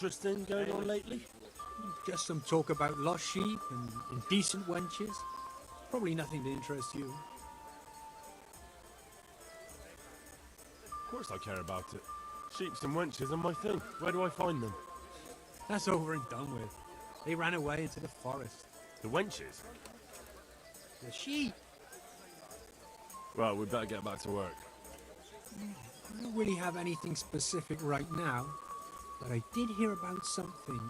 interesting going on lately? Just some talk about lost sheep and indecent wenches. Probably nothing to interest you. Of course I care about it. Sheeps and wenches are my thing. Where do I find them? That's over and done with. They ran away into the forest. The wenches? The sheep? Well, we'd better get back to work. I don't really have anything specific right now, but I did hear about something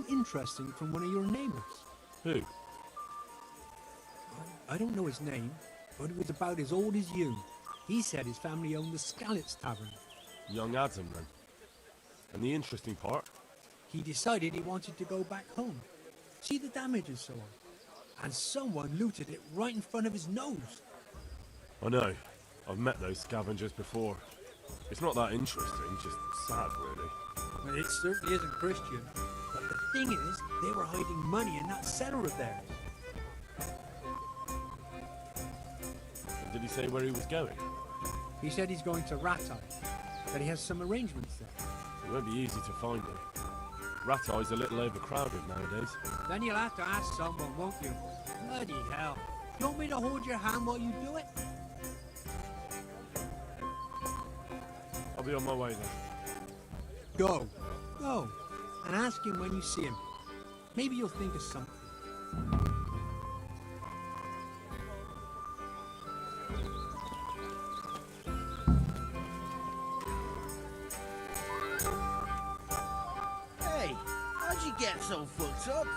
interesting from one of your neighbors. Who? I don't know his name, but it was about as old as you. He said his family owned the Scallops Tavern. Young Adam, then. And the interesting part? He decided he wanted to go back home, see the damage and so on. And someone looted it right in front of his nose. I know. I've met those scavengers before. It's not that interesting, just sad, really. Well, it certainly isn't Christian. But the thing is, they were hiding money in that cellar of theirs. Did he say where he was going? He said he's going to Rattay, that he has some arrangements there. It won't be easy to find him. Rattay's a little overcrowded nowadays. Then you'll have to ask someone, won't you? Bloody hell. You want me to hold your hand while you do it? I'll be on my way then. Go. Go. And ask him when you see him. Maybe you'll think of something. Hey, how'd you get so fucked up?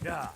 Yeah.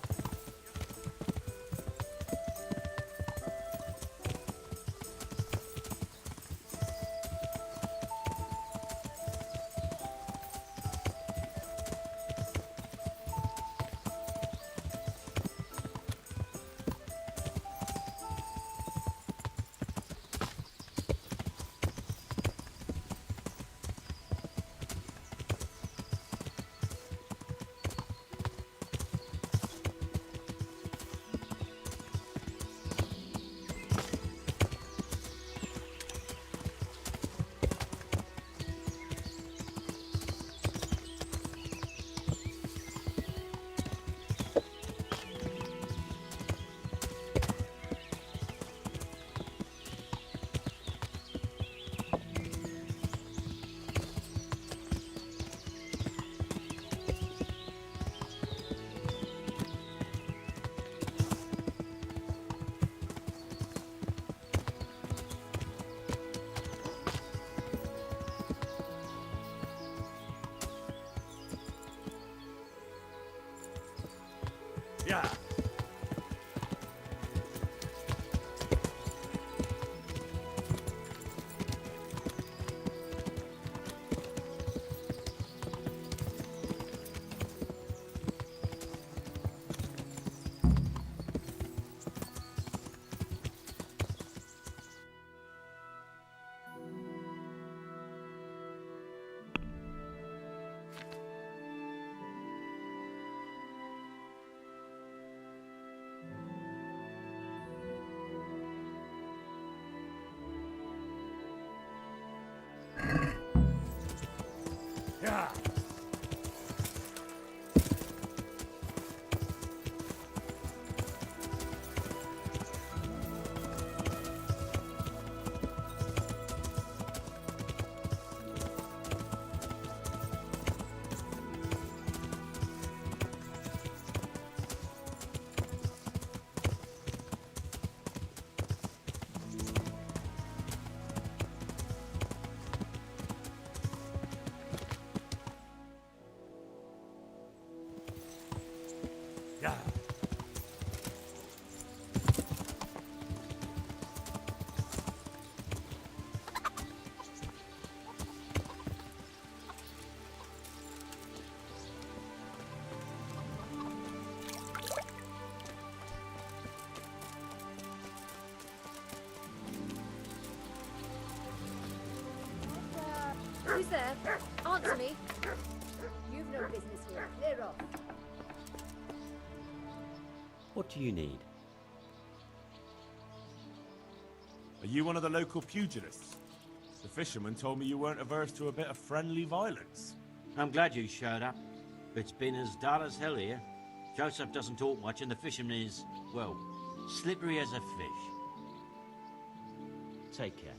Yeah. Yeah. Yeah. Who's there? Answer me. You've no business here. Clear off. What do you need? Are you one of the local pugilists? The fisherman told me you weren't averse to a bit of friendly violence. I'm glad you showed up. It's been as dull as hell here. Joseph doesn't talk much and the fisherman is, well, slippery as a fish. Take care.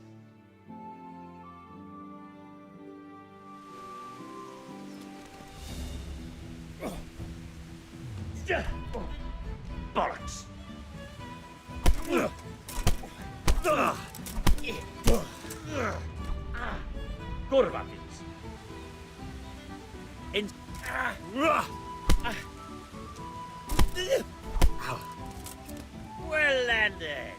Bollocks! Quarter buckets. In. Well landed.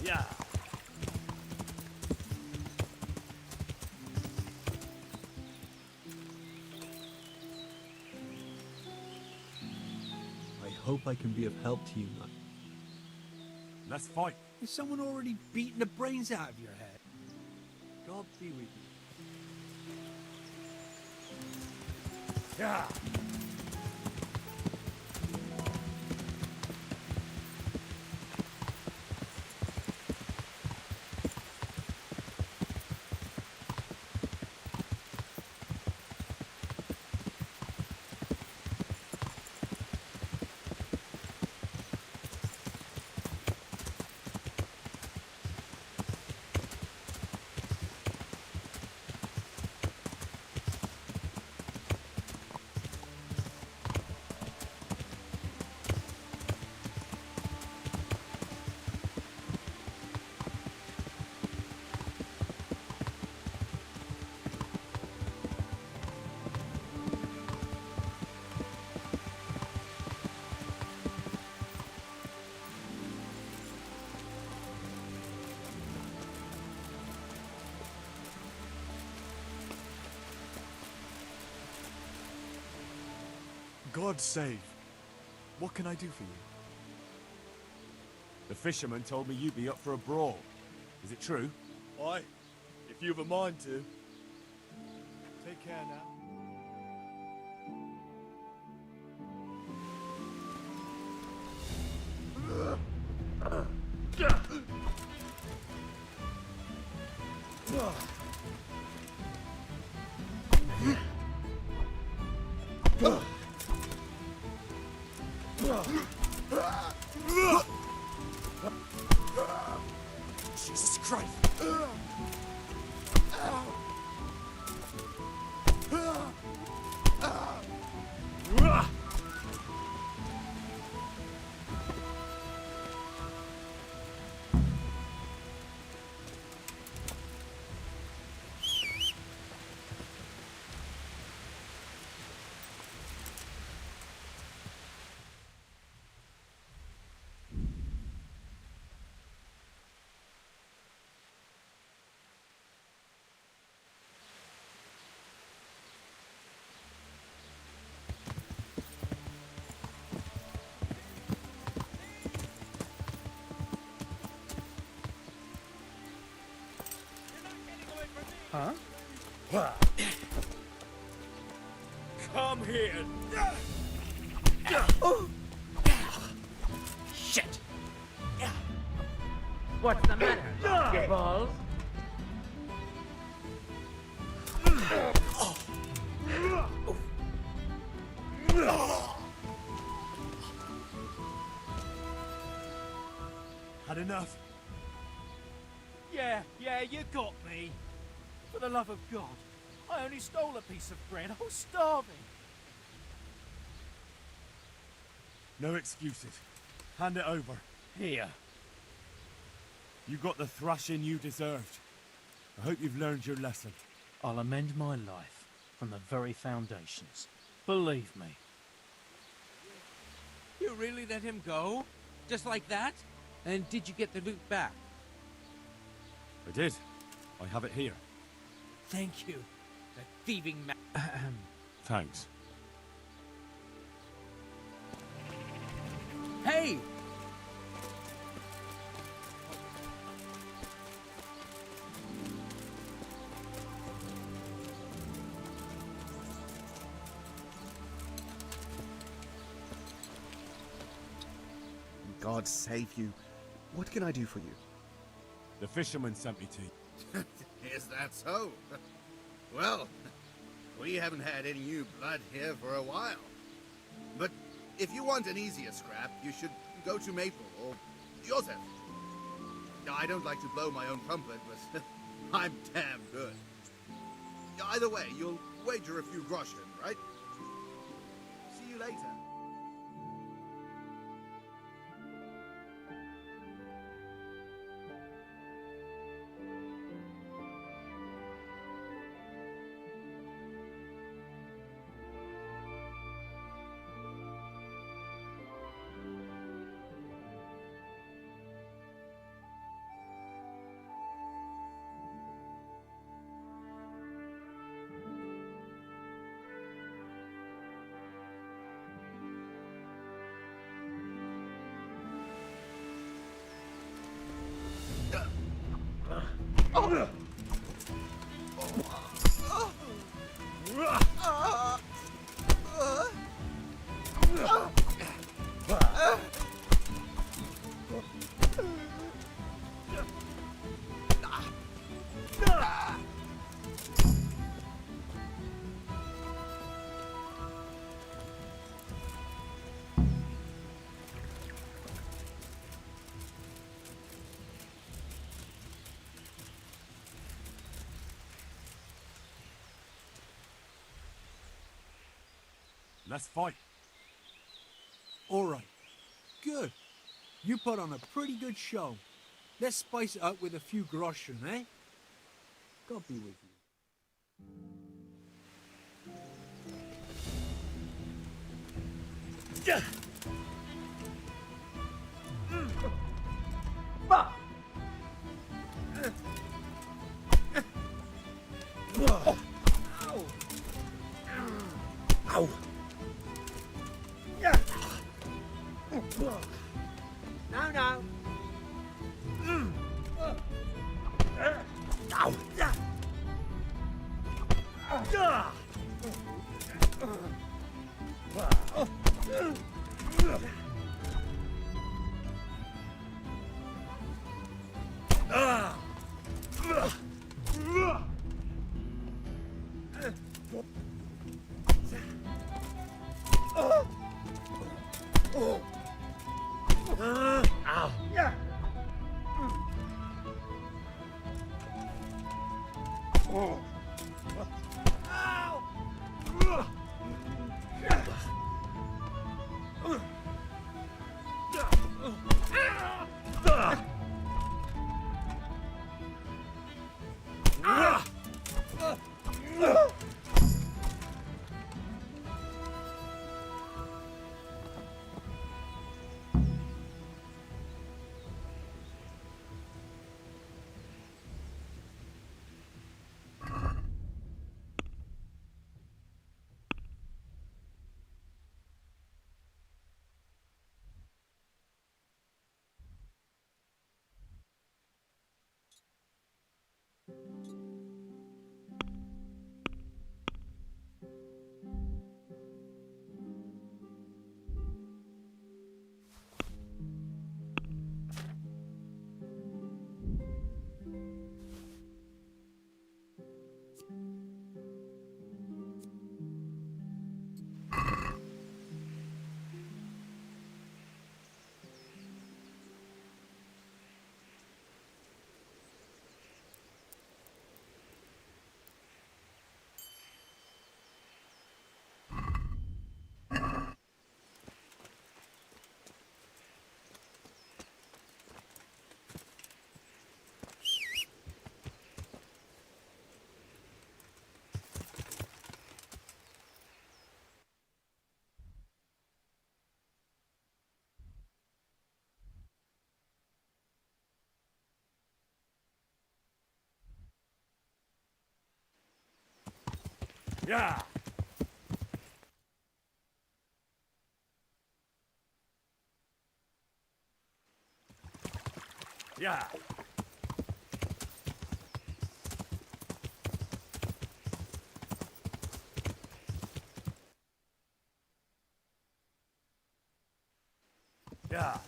Yeah. I hope I can be of help to you, knight. Let's fight. Is someone already beating the brains out of your head? God be with you. Yeah. God save. What can I do for you? The fisherman told me you'd be up for a brawl. Is it true? Why? If if you've a mind to. Take care now. Jesus Christ! Huh? Come here! Shit! What's the matter? Lost your balls? Had enough? Yeah, you got me. For the love of God, I only stole a piece of bread. I was starving. No excuses. Hand it over. Here. You got the thrashing you deserved. I hope you've learned your lesson. I'll amend my life from the very foundations. Believe me. You really let him go? Just like that? And did you get the loot back? I did. I have it here. Thank you. The thieving Thanks. Hey! God save you. What can I do for you? The fisherman sent me to you. Is that so? Well, we haven't had any new blood here for a while. But if you want an easier scrap, you should go to Maple or Joseph. I don't like to blow my own trumpet, but I'm damn good. Either way, you'll wager a few groschen, right? See you later. Let's fight. All right. Good. You put on a pretty good show. Let's spice it up with a few groschen, eh? God be with you. Now, now. Yeah. Yeah. Yeah.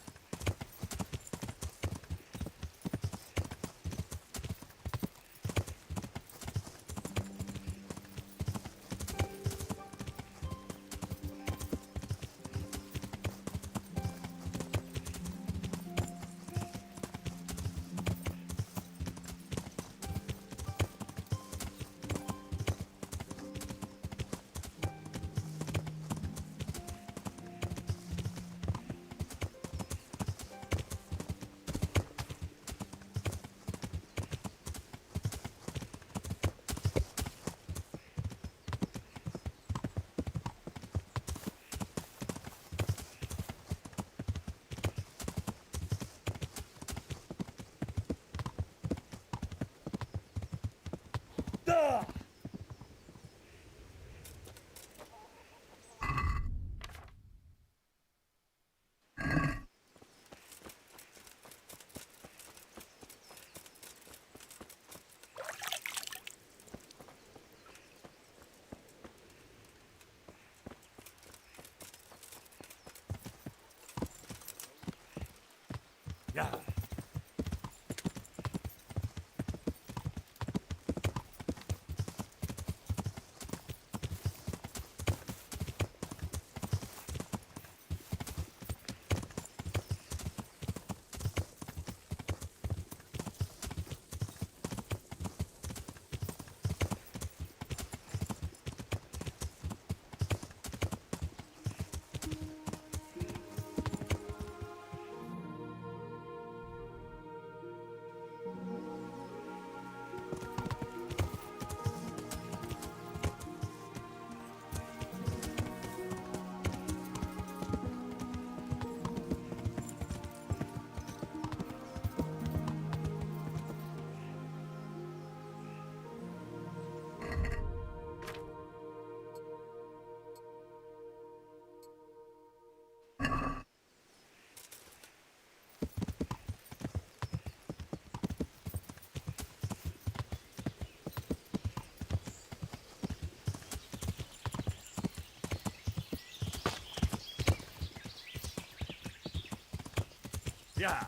Yeah. Yeah.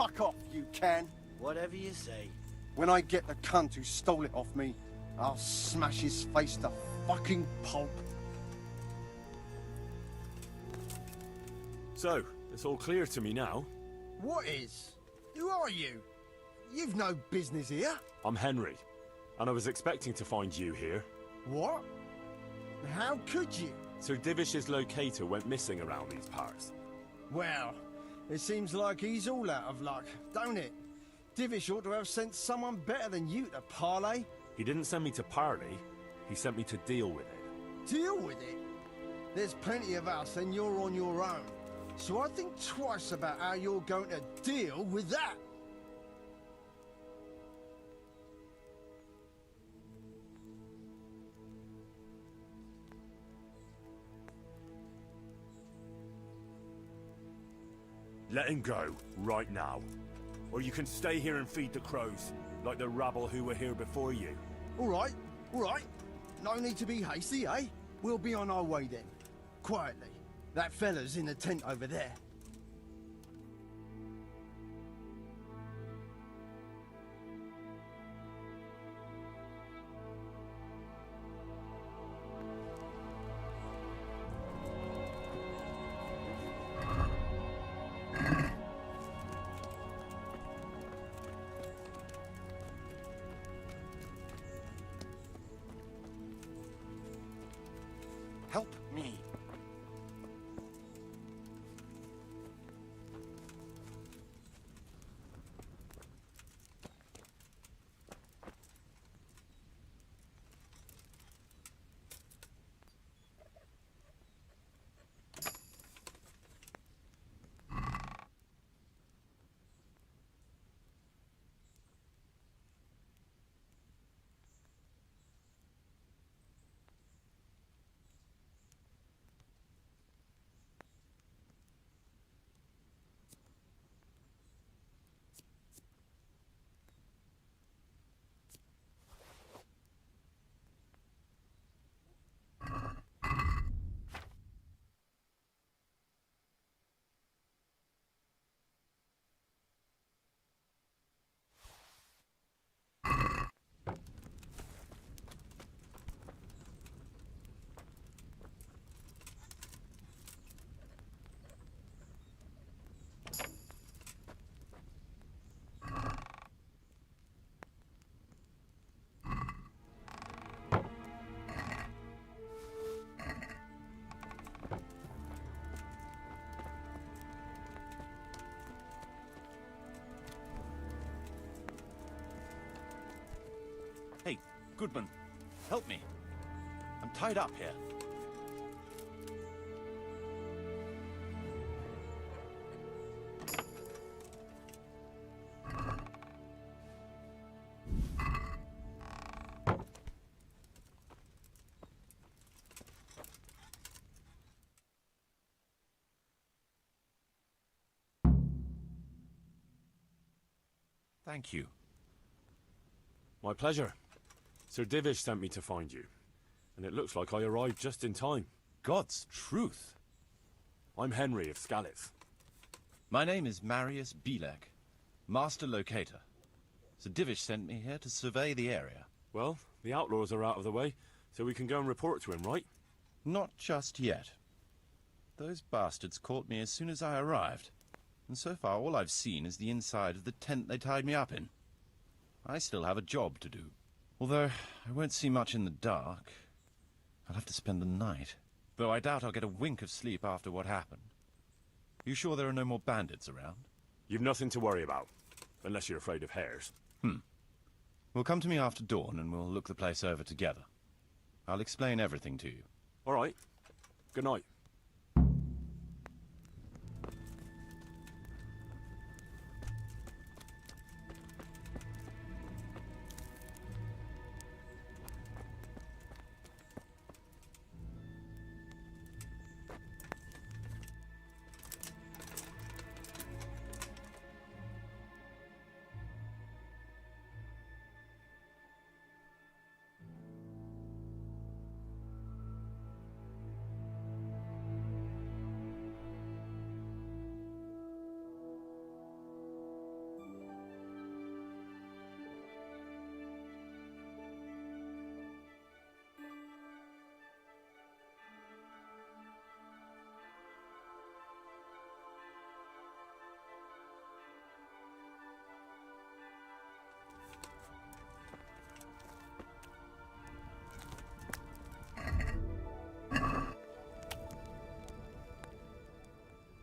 fuck off, you can. Whatever you say. When I get the cunt who stole it off me, I'll smash his face to fucking pulp. So, it's all clear to me now. What is? Who are you? You've no business here. I'm Henry, and I was expecting to find you here. What? How could you? Sir Divish's locator went missing around these parts. Well, it seems like he's all out of luck, don't it? Divish ought to have sent someone better than you to parley. He didn't send me to parley, he sent me to deal with it. Deal with it? There's plenty of us and you're on your own. So I think twice about how you're going to deal with that. Let him go, right now. Or you can stay here and feed the crows, like the rabble who were here before you. All right. No need to be hasty, eh? We'll be on our way then. Quietly. That fella's in the tent over there. Help me. Hey, Goodman, help me. I'm tied up here. Thank you. My pleasure. Sir Divish sent me to find you, and it looks like I arrived just in time. God's truth. I'm Henry of Scalitz. My name is Marius Belek, Master Locator. Sir Divish sent me here to survey the area. Well, the outlaws are out of the way, so we can go and report to him, right? Not just yet. Those bastards caught me as soon as I arrived, and so far all I've seen is the inside of the tent they tied me up in. I still have a job to do. Although I won't see much in the dark. I'll have to spend the night. Though I doubt I'll get a wink of sleep after what happened. You sure there are no more bandits around? You've nothing to worry about, unless you're afraid of hares. Well, come to me after dawn and we'll look the place over together. I'll explain everything to you. All right. Good night.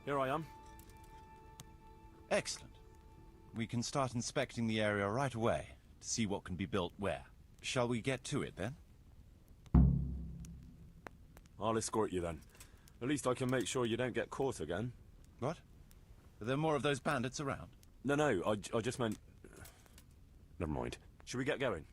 Here I am. Excellent. We can start inspecting the area right away to see what can be built where. Shall we get to it then? I'll escort you then. At least I can make sure you don't get caught again. What? Are there more of those bandits around? No, I just meant... Never mind. Should we get going?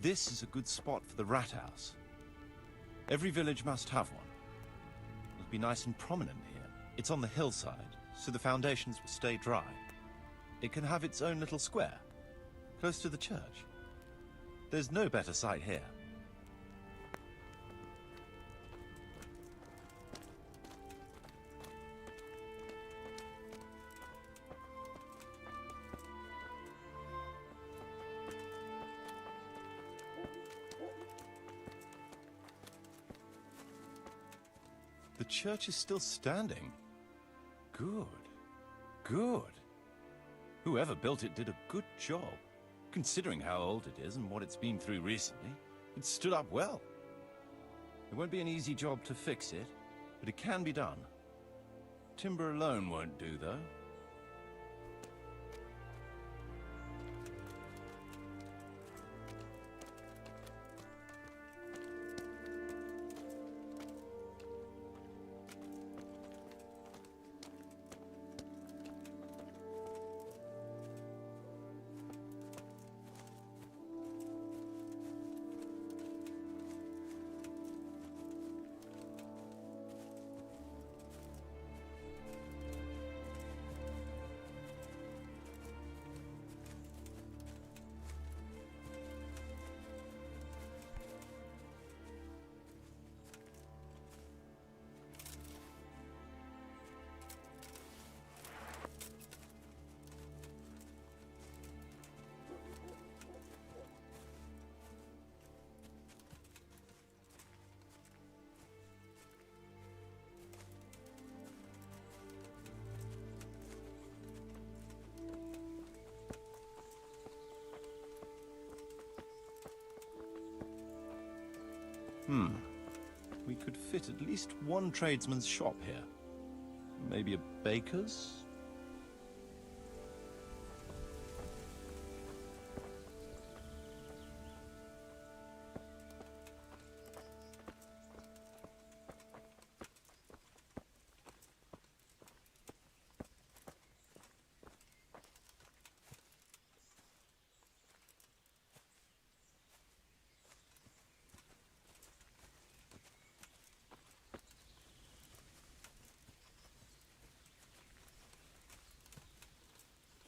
This is a good spot for the rat house. Every village must have one. It'll be nice and prominent here. It's on the hillside, so the foundations will stay dry. It can have its own little square, close to the church. There's no better site here. The church is still standing. Good. Good. Whoever built it did a good job. Considering how old it is and what it's been through recently, it stood up well. It won't be an easy job to fix it, but it can be done. Timber alone won't do, though. We could fit at least one tradesman's shop here. Maybe a baker's?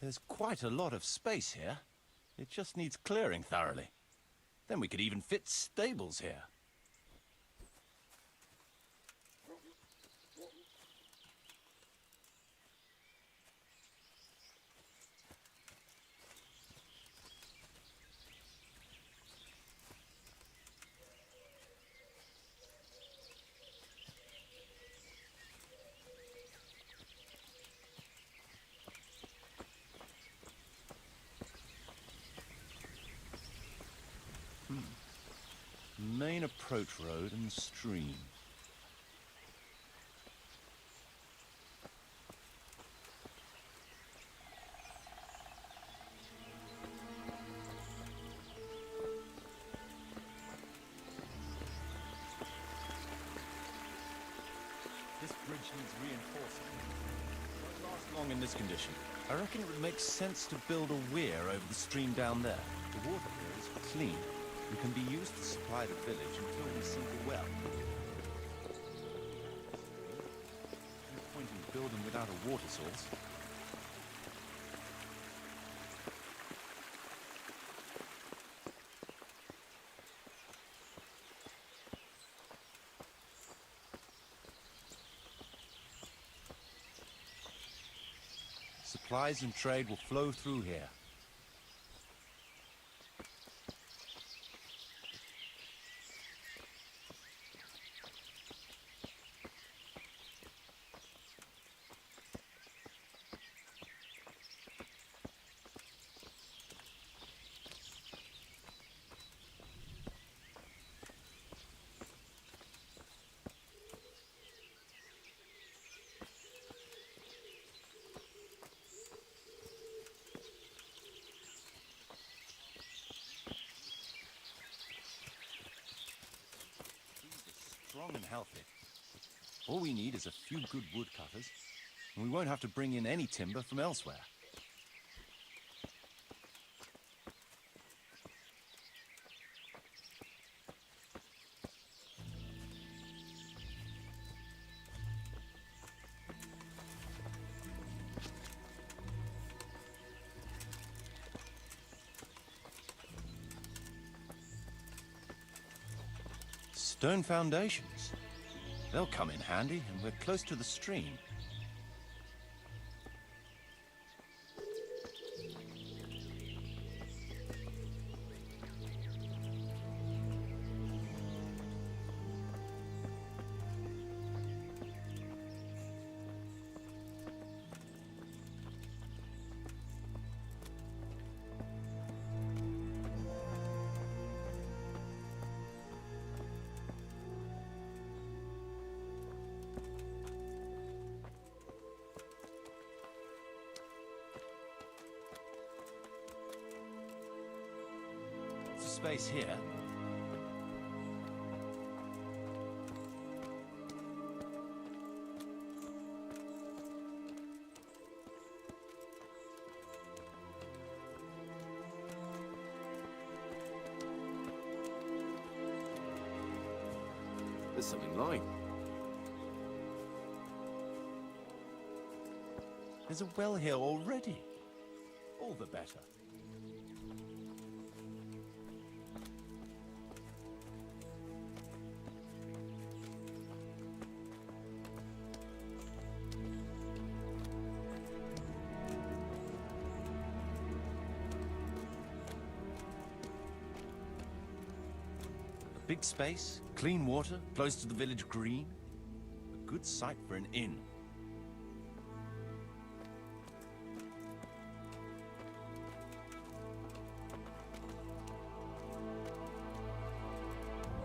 There's quite a lot of space here. It just needs clearing thoroughly. Then we could even fit stables here. Main approach road and stream. This bridge needs reinforcing. It won't last long in this condition. I reckon it would make sense to build a weir over the stream down there. The water here is clean and can be used to supply the village until we sink a well. No point in building without a water source. Supplies and trade will flow through here. strong and healthy. All we need is a few good woodcutters, and we won't have to bring in any timber from elsewhere. Stone foundations. They'll come in handy, and we're close to the stream. Space here. There's something lying. There's a well here already. All the better. Big space, clean water, close to the village green. A good site for an inn.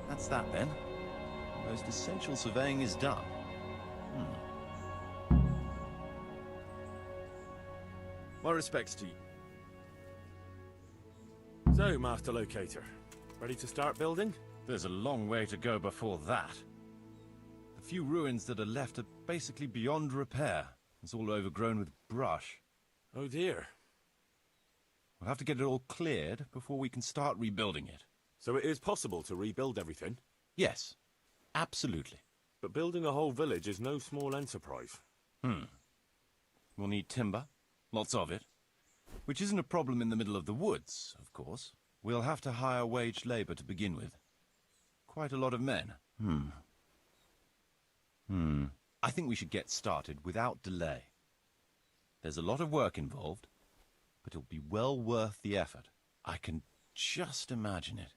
That's that then. Most essential surveying is done. My respects to you. So, Master Locator, ready to start building? There's a long way to go before that. The few ruins that are left are basically beyond repair. It's all overgrown with brush. Oh dear. We'll have to get it all cleared before we can start rebuilding it. So it is possible to rebuild everything? Yes, absolutely. But building a whole village is no small enterprise. We'll need timber, lots of it, which isn't a problem in the middle of the woods, of course. We'll have to hire wage labor to begin with. Quite a lot of men. I think we should get started without delay. There's a lot of work involved, but it'll be well worth the effort. I can just imagine it.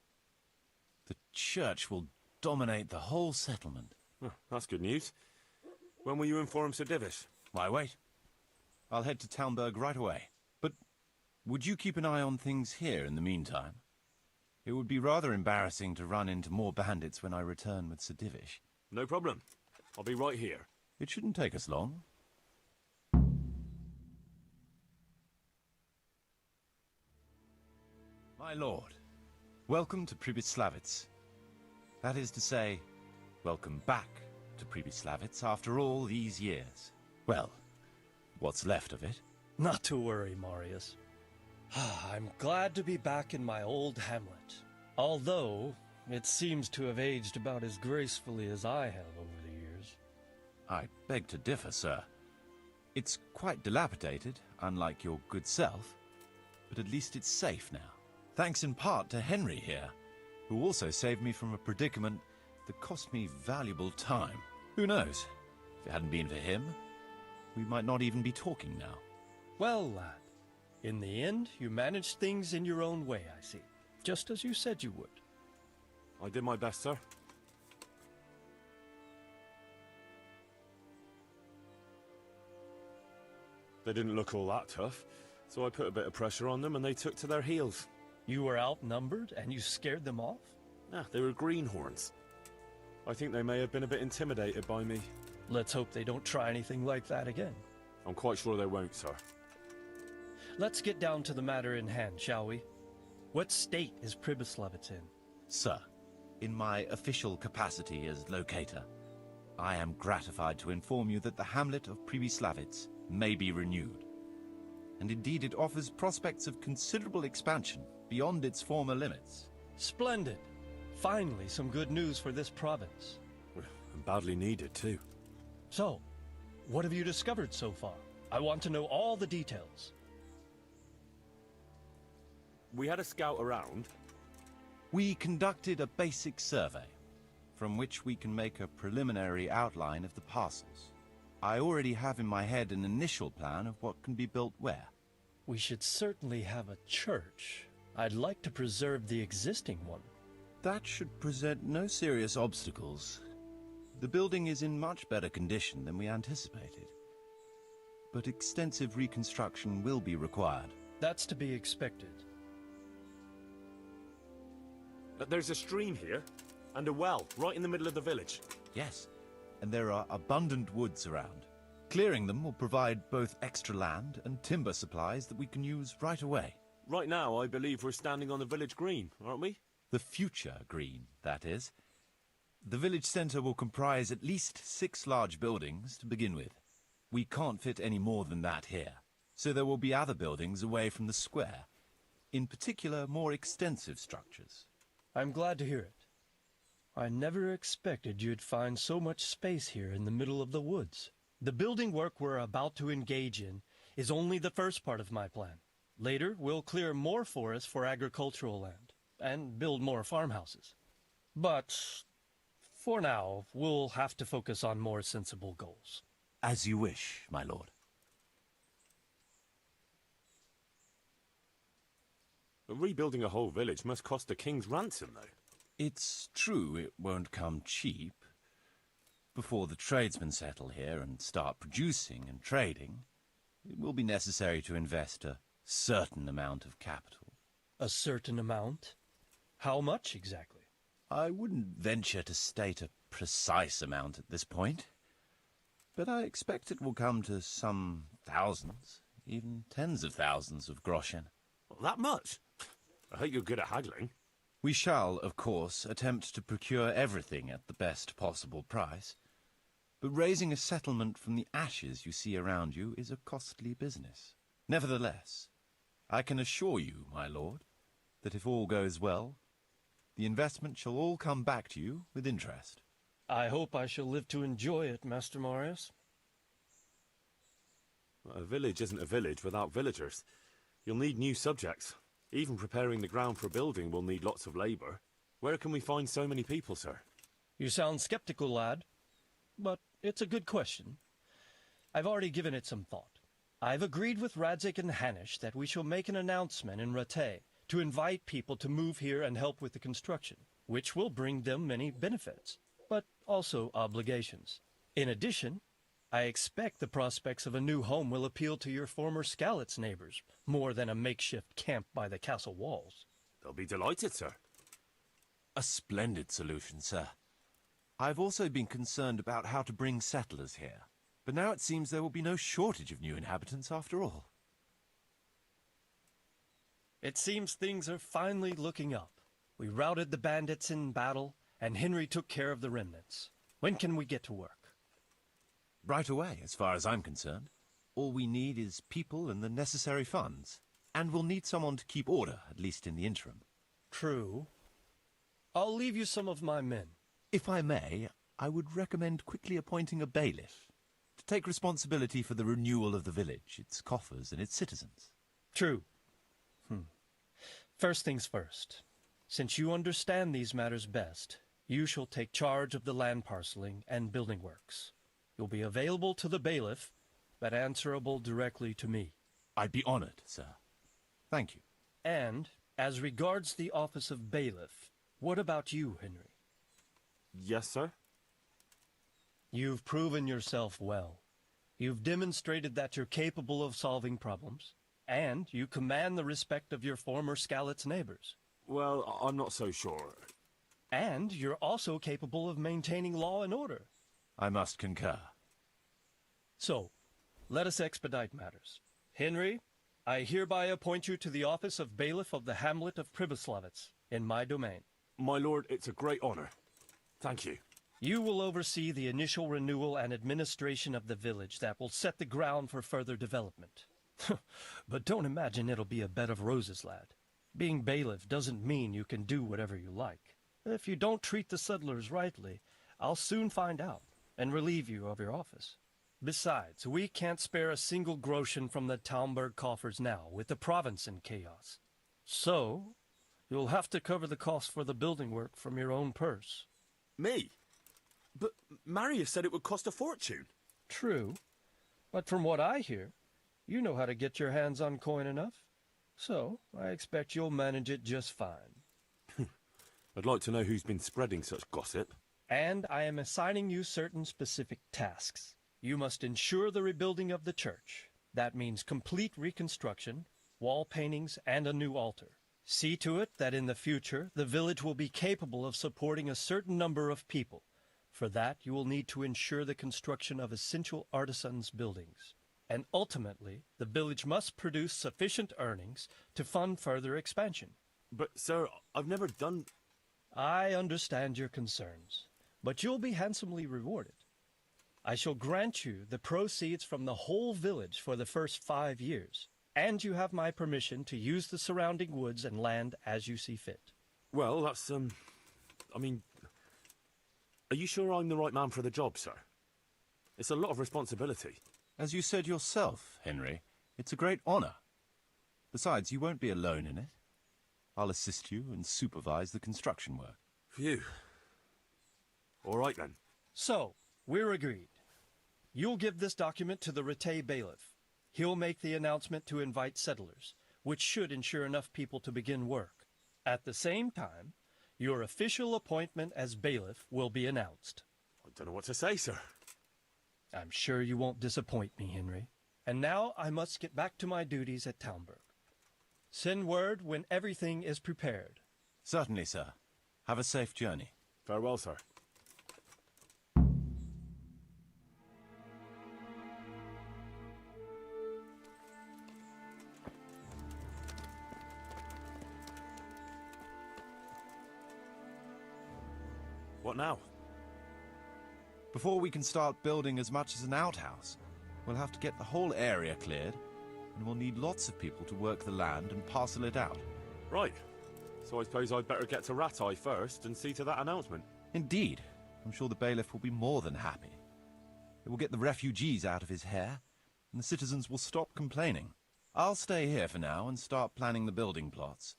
The church will dominate the whole settlement. Oh, that's good news. When will you inform Sir Divish? Why wait? I'll head to Talmberg right away. But would you keep an eye on things here in the meantime? It would be rather embarrassing to run into more bandits when I return with Sir Divish. No problem. I'll be right here. It shouldn't take us long. My lord, welcome to Pribyslavitz. That is to say, welcome back to Pribyslavitz after all these years. Well, what's left of it. Not to worry, Marius. I'm glad to be back in my old hamlet. Although, it seems to have aged about as gracefully as I have over the years. I beg to differ, sir. It's quite dilapidated, unlike your good self, but at least it's safe now. Thanks in part to Henry here, who also saved me from a predicament that cost me valuable time. Who knows? If it hadn't been for him, we might not even be talking now. Well, lad, in the end, you managed things in your own way, I see. Just as you said you would. I did my best, sir. They didn't look all that tough, so I put a bit of pressure on them and they took to their heels. You were outnumbered and you scared them off? They were greenhorns. I think they may have been a bit intimidated by me. Let's hope they don't try anything like that again. I'm quite sure they won't, sir. Let's get down to the matter in hand, shall we? What state is Pribyslavitz in? Sir, In my official capacity as locator, I am gratified to inform you that the hamlet of Pribyslavitz may be renewed. And indeed it offers prospects of considerable expansion beyond its former limits. Splendid. Finally, some good news for this province. And badly needed, too. So, what have you discovered so far? I want to know all the details. We had a scout around. We conducted a basic survey, from which we can make a preliminary outline of the parcels. I already have in my head an initial plan of what can be built where. We should certainly have a church. I'd like to preserve the existing one. That should present no serious obstacles. The building is in much better condition than we anticipated. But extensive reconstruction will be required. That's to be expected. There's a stream here, and a well, right in the middle of the village. Yes, and there are abundant woods around. Clearing them will provide both extra land and timber supplies that we can use right away. Right now, I believe we're standing on the village green, aren't we? The future green, that is. The village centre will comprise at least 6 large buildings to begin with. We can't fit any more than that here, so there will be other buildings away from the square. In particular, more extensive structures. I'm glad to hear it. I never expected you'd find so much space here in the middle of the woods. The building work we're about to engage in is only the first part of my plan. Later, we'll clear more forest for agricultural land and build more farmhouses. But for now, we'll have to focus on more sensible goals. As you wish, my lord. Rebuilding a whole village must cost a king's ransom, though. It's true it won't come cheap. Before the tradesmen settle here and start producing and trading, it will be necessary to invest a certain amount of capital. A certain amount? How much exactly? I wouldn't venture to state a precise amount at this point, but I expect it will come to some thousands, even tens of thousands of groschen. That much? I hope you're good at haggling. We shall, of course, attempt to procure everything at the best possible price, but raising a settlement from the ashes you see around you is a costly business. Nevertheless, I can assure you, my lord, that if all goes well, the investment shall all come back to you with interest. I hope I shall live to enjoy it, Master Marius. A village isn't a village without villagers. You'll need new subjects. Even preparing the ground for building will need lots of labour. Where can we find so many people, sir? You sound skeptical, lad. But it's a good question. I've already given it some thought. I've agreed with Radzik and Hanish that we shall make an announcement in Rattay to invite people to move here and help with the construction, which will bring them many benefits, but also obligations. In addition, I expect the prospects of a new home will appeal to your former Skalitz neighbors, more than a makeshift camp by the castle walls. They'll be delighted, sir. A splendid solution, sir. I've also been concerned about how to bring settlers here, but now it seems there will be no shortage of new inhabitants after all. It seems things are finally looking up. We routed the bandits in battle, and Henry took care of the remnants. When can we get to work? Right away, as far as I'm concerned. All we need is people and the necessary funds. And we'll need someone to keep order, at least in the interim. True. I'll leave you some of my men. If I may, I would recommend quickly appointing a bailiff to take responsibility for the renewal of the village, its coffers and its citizens. True. First things first. Since you understand these matters best, you shall take charge of the land parceling and building works. You'll be available to the bailiff, but answerable directly to me. I'd be honored, sir. Thank you. And, as regards the office of bailiff, what about you, Henry? Yes, sir? You've proven yourself well. You've demonstrated that you're capable of solving problems, and you command the respect of your former Skalitz neighbors. Well, I'm not so sure. And you're also capable of maintaining law and order. I must concur. So, let us expedite matters. Henry, I hereby appoint you to the office of bailiff of the hamlet of Pribyslavitz, in my domain. My lord, it's a great honor. Thank you. You will oversee the initial renewal and administration of the village that will set the ground for further development. But don't imagine it'll be a bed of roses, lad. Being bailiff doesn't mean you can do whatever you like. If you don't treat the settlers rightly, I'll soon find out and relieve you of your office. Besides, we can't spare a single groschen from the Talmberg coffers now, with the province in chaos. So, you'll have to cover the cost for the building work from your own purse. Me? But Marius said it would cost a fortune. True, but from what I hear, you know how to get your hands on coin enough. So, I expect you'll manage it just fine. I'd like to know who's been spreading such gossip. And I am assigning you certain specific tasks. You must ensure the rebuilding of the church. That means complete reconstruction, wall paintings, and a new altar. See to it that in the future, the village will be capable of supporting a certain number of people. For that, you will need to ensure the construction of essential artisans' buildings. And ultimately, the village must produce sufficient earnings to fund further expansion. But, sir, I've never done... I understand your concerns, but you'll be handsomely rewarded. I shall grant you the proceeds from the whole village for the first 5 years, and you have my permission to use the surrounding woods and land as you see fit. Well, that's, I mean... Are you sure I'm the right man for the job, sir? It's a lot of responsibility. As you said yourself, Henry, it's a great honor. Besides, you won't be alone in it. I'll assist you and supervise the construction work. Phew. All right, then. So, we're agreed. You'll give this document to the Rattay bailiff. He'll make the announcement to invite settlers, which should ensure enough people to begin work. At the same time, your official appointment as bailiff will be announced. I don't know what to say, sir. I'm sure you won't disappoint me, Henry. And now I must get back to my duties at Talmberg. Send word when everything is prepared. Certainly, sir. Have a safe journey. Farewell, sir. What now? Before we can start building as much as an outhouse, we'll have to get the whole area cleared, and we'll need lots of people to work the land and parcel it out. Right. So I suppose I'd better get to Rattay first and see to that announcement. Indeed. I'm sure the bailiff will be more than happy. It will get the refugees out of his hair, and the citizens will stop complaining. I'll stay here for now and start planning the building plots.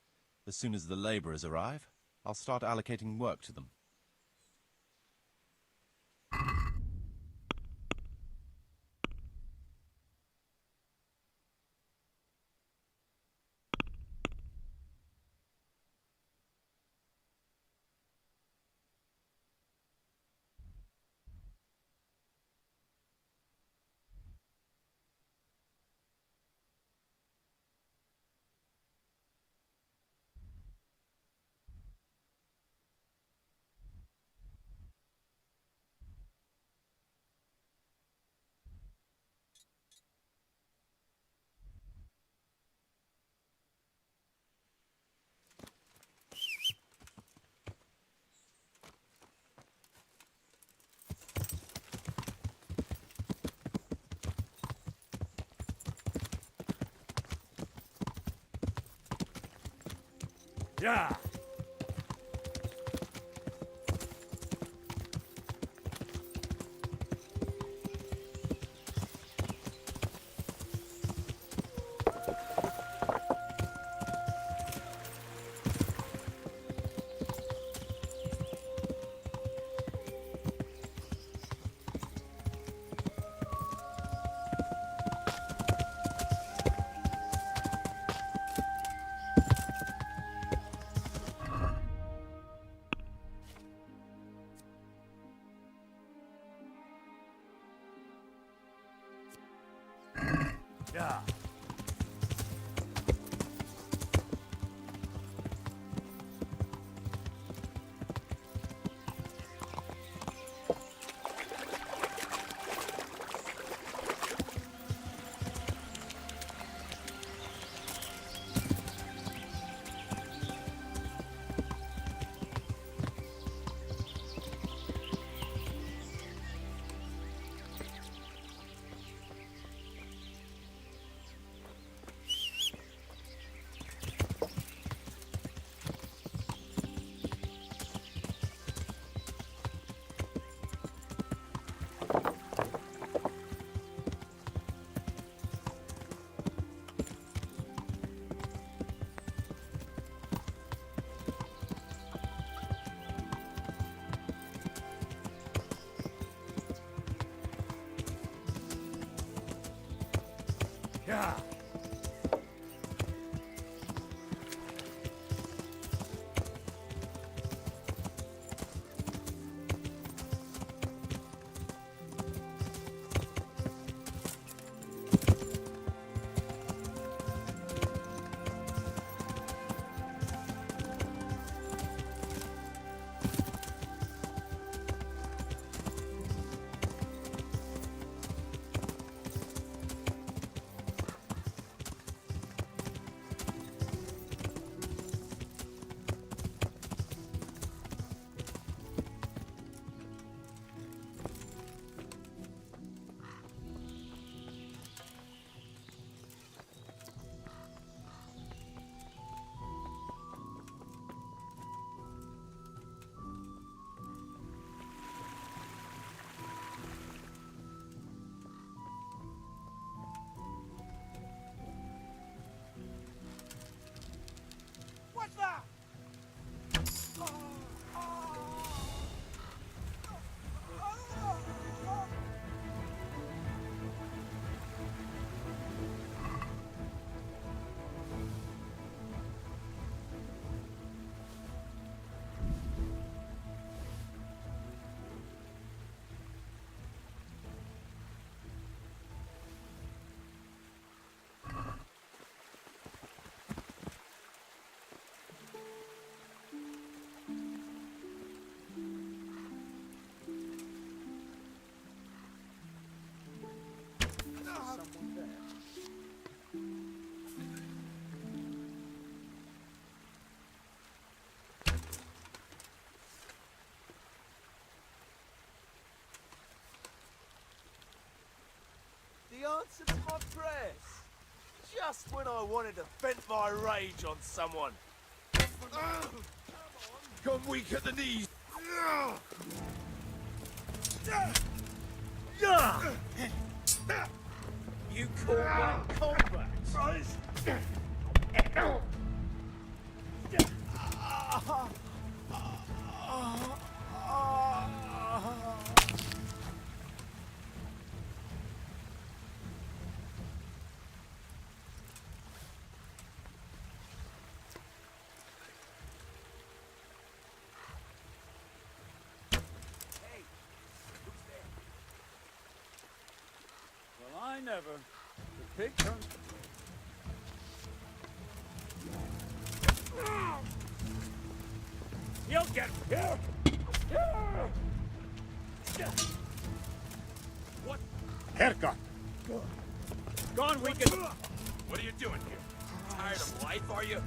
As soon as the labourers arrive, I'll start allocating work to them. Yeah! Yeah. Yeah. What's that? The answer to my prayers. Just when I wanted to vent my rage on someone. Gone weak at the knees. You call that combat? Well, I never. The pig turns. You'll get here. What? Haircut. Gone, we can. What are you doing here? Tired of life, are you?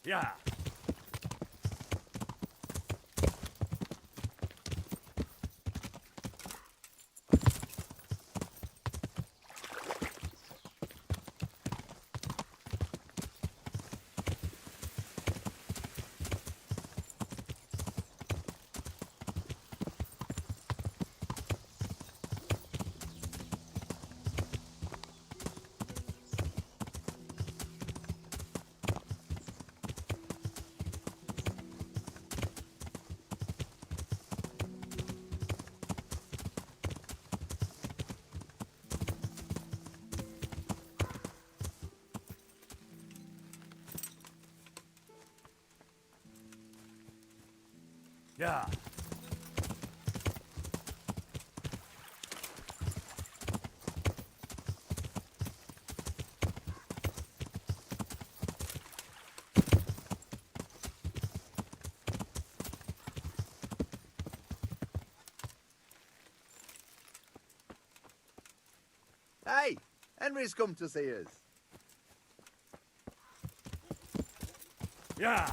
Yeah. Yeah. Hey, Henry's come to see us. Yeah.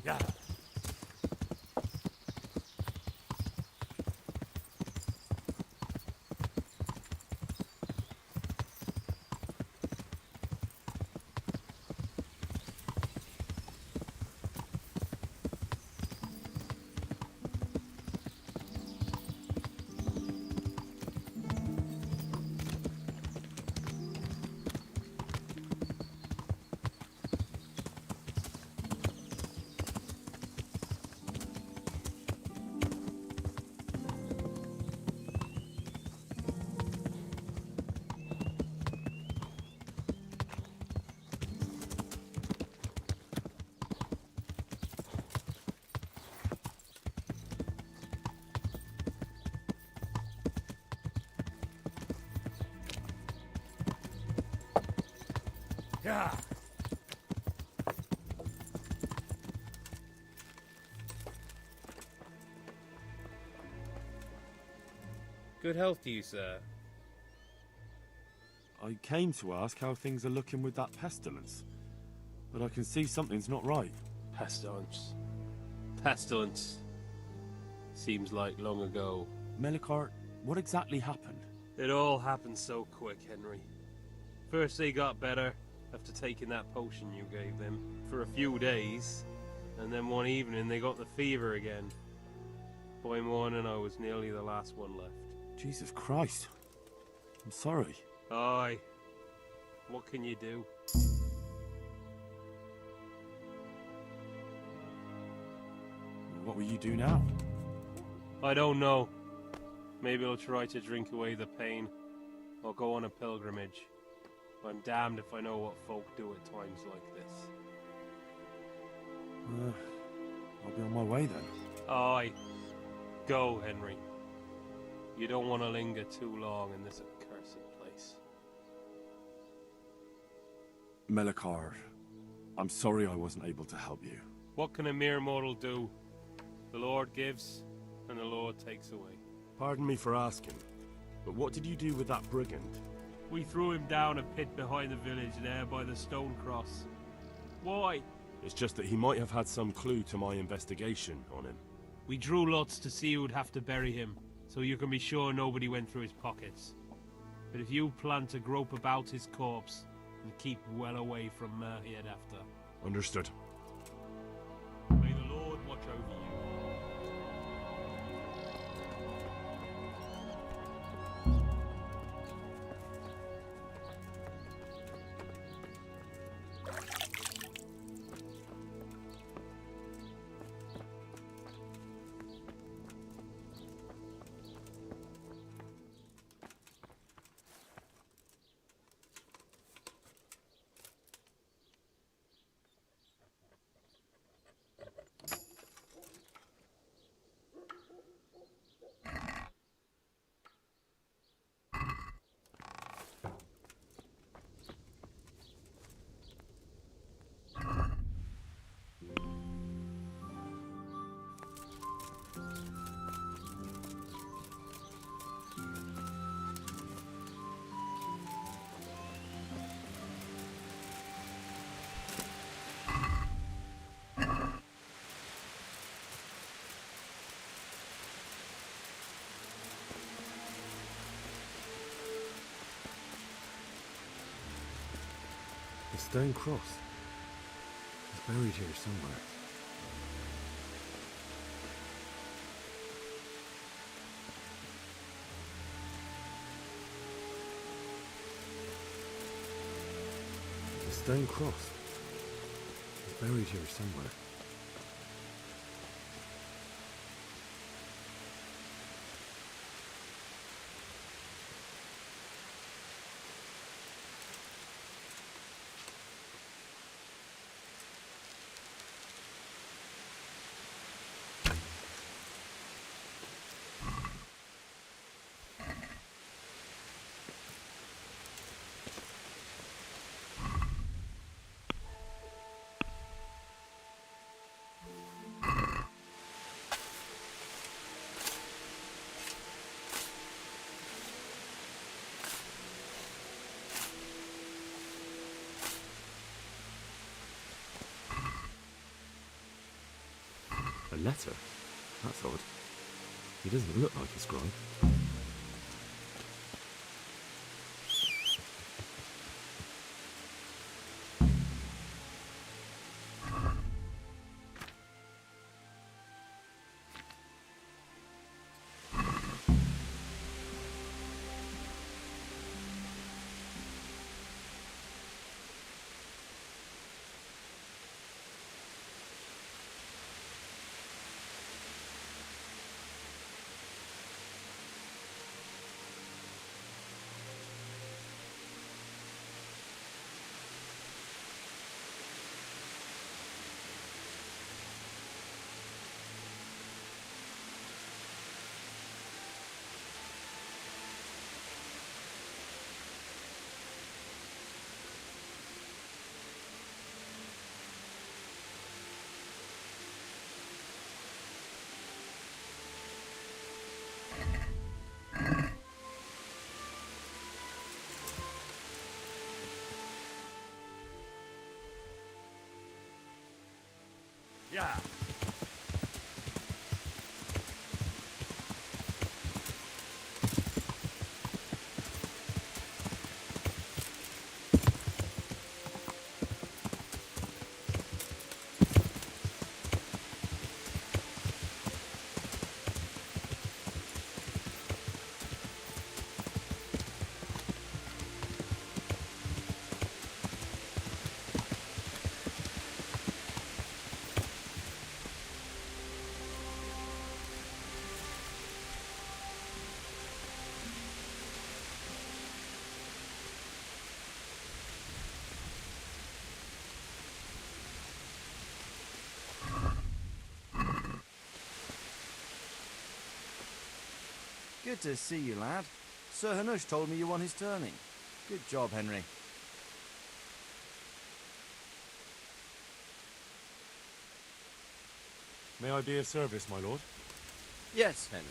Yeah. Yeah. Good health to you, sir. I came to ask how things are looking with that pestilence. But I can see something's not right. Pestilence. Pestilence. Seems like long ago. Melikar, what exactly happened? It all happened so quick, Henry. First they got better after taking that potion you gave them for a few days, and then one evening they got the fever again. By morning I was nearly the last one left. Jesus Christ. I'm sorry. Aye. What can you do? What will you do now? I don't know. Maybe I'll try to drink away the pain, or go on a pilgrimage. I'm damned if I know what folk do at times like this. I'll be on my way then. Aye. Go, Henry. You don't want to linger too long in this accursed place. Melikar, I'm sorry I wasn't able to help you. What can a mere mortal do? The Lord gives, and the Lord takes away. Pardon me for asking, but what did you do with that brigand? We threw him down a pit behind the village there by the stone cross. Why? It's just that he might have had some clue to my investigation on him. We drew lots to see who'd have to bury him, so you can be sure nobody went through his pockets. But if you plan to grope about his corpse, and keep well away from Merhead after. Understood. May the Lord watch over you. The stone cross. It's buried here somewhere. The stone cross. It's buried here somewhere. A letter? That's odd. He doesn't look like a scribe. Yeah. Good to see you, lad. Sir Hanush told me you won his tourney. Good job, Henry. May I be of service, my lord? Yes, Henry.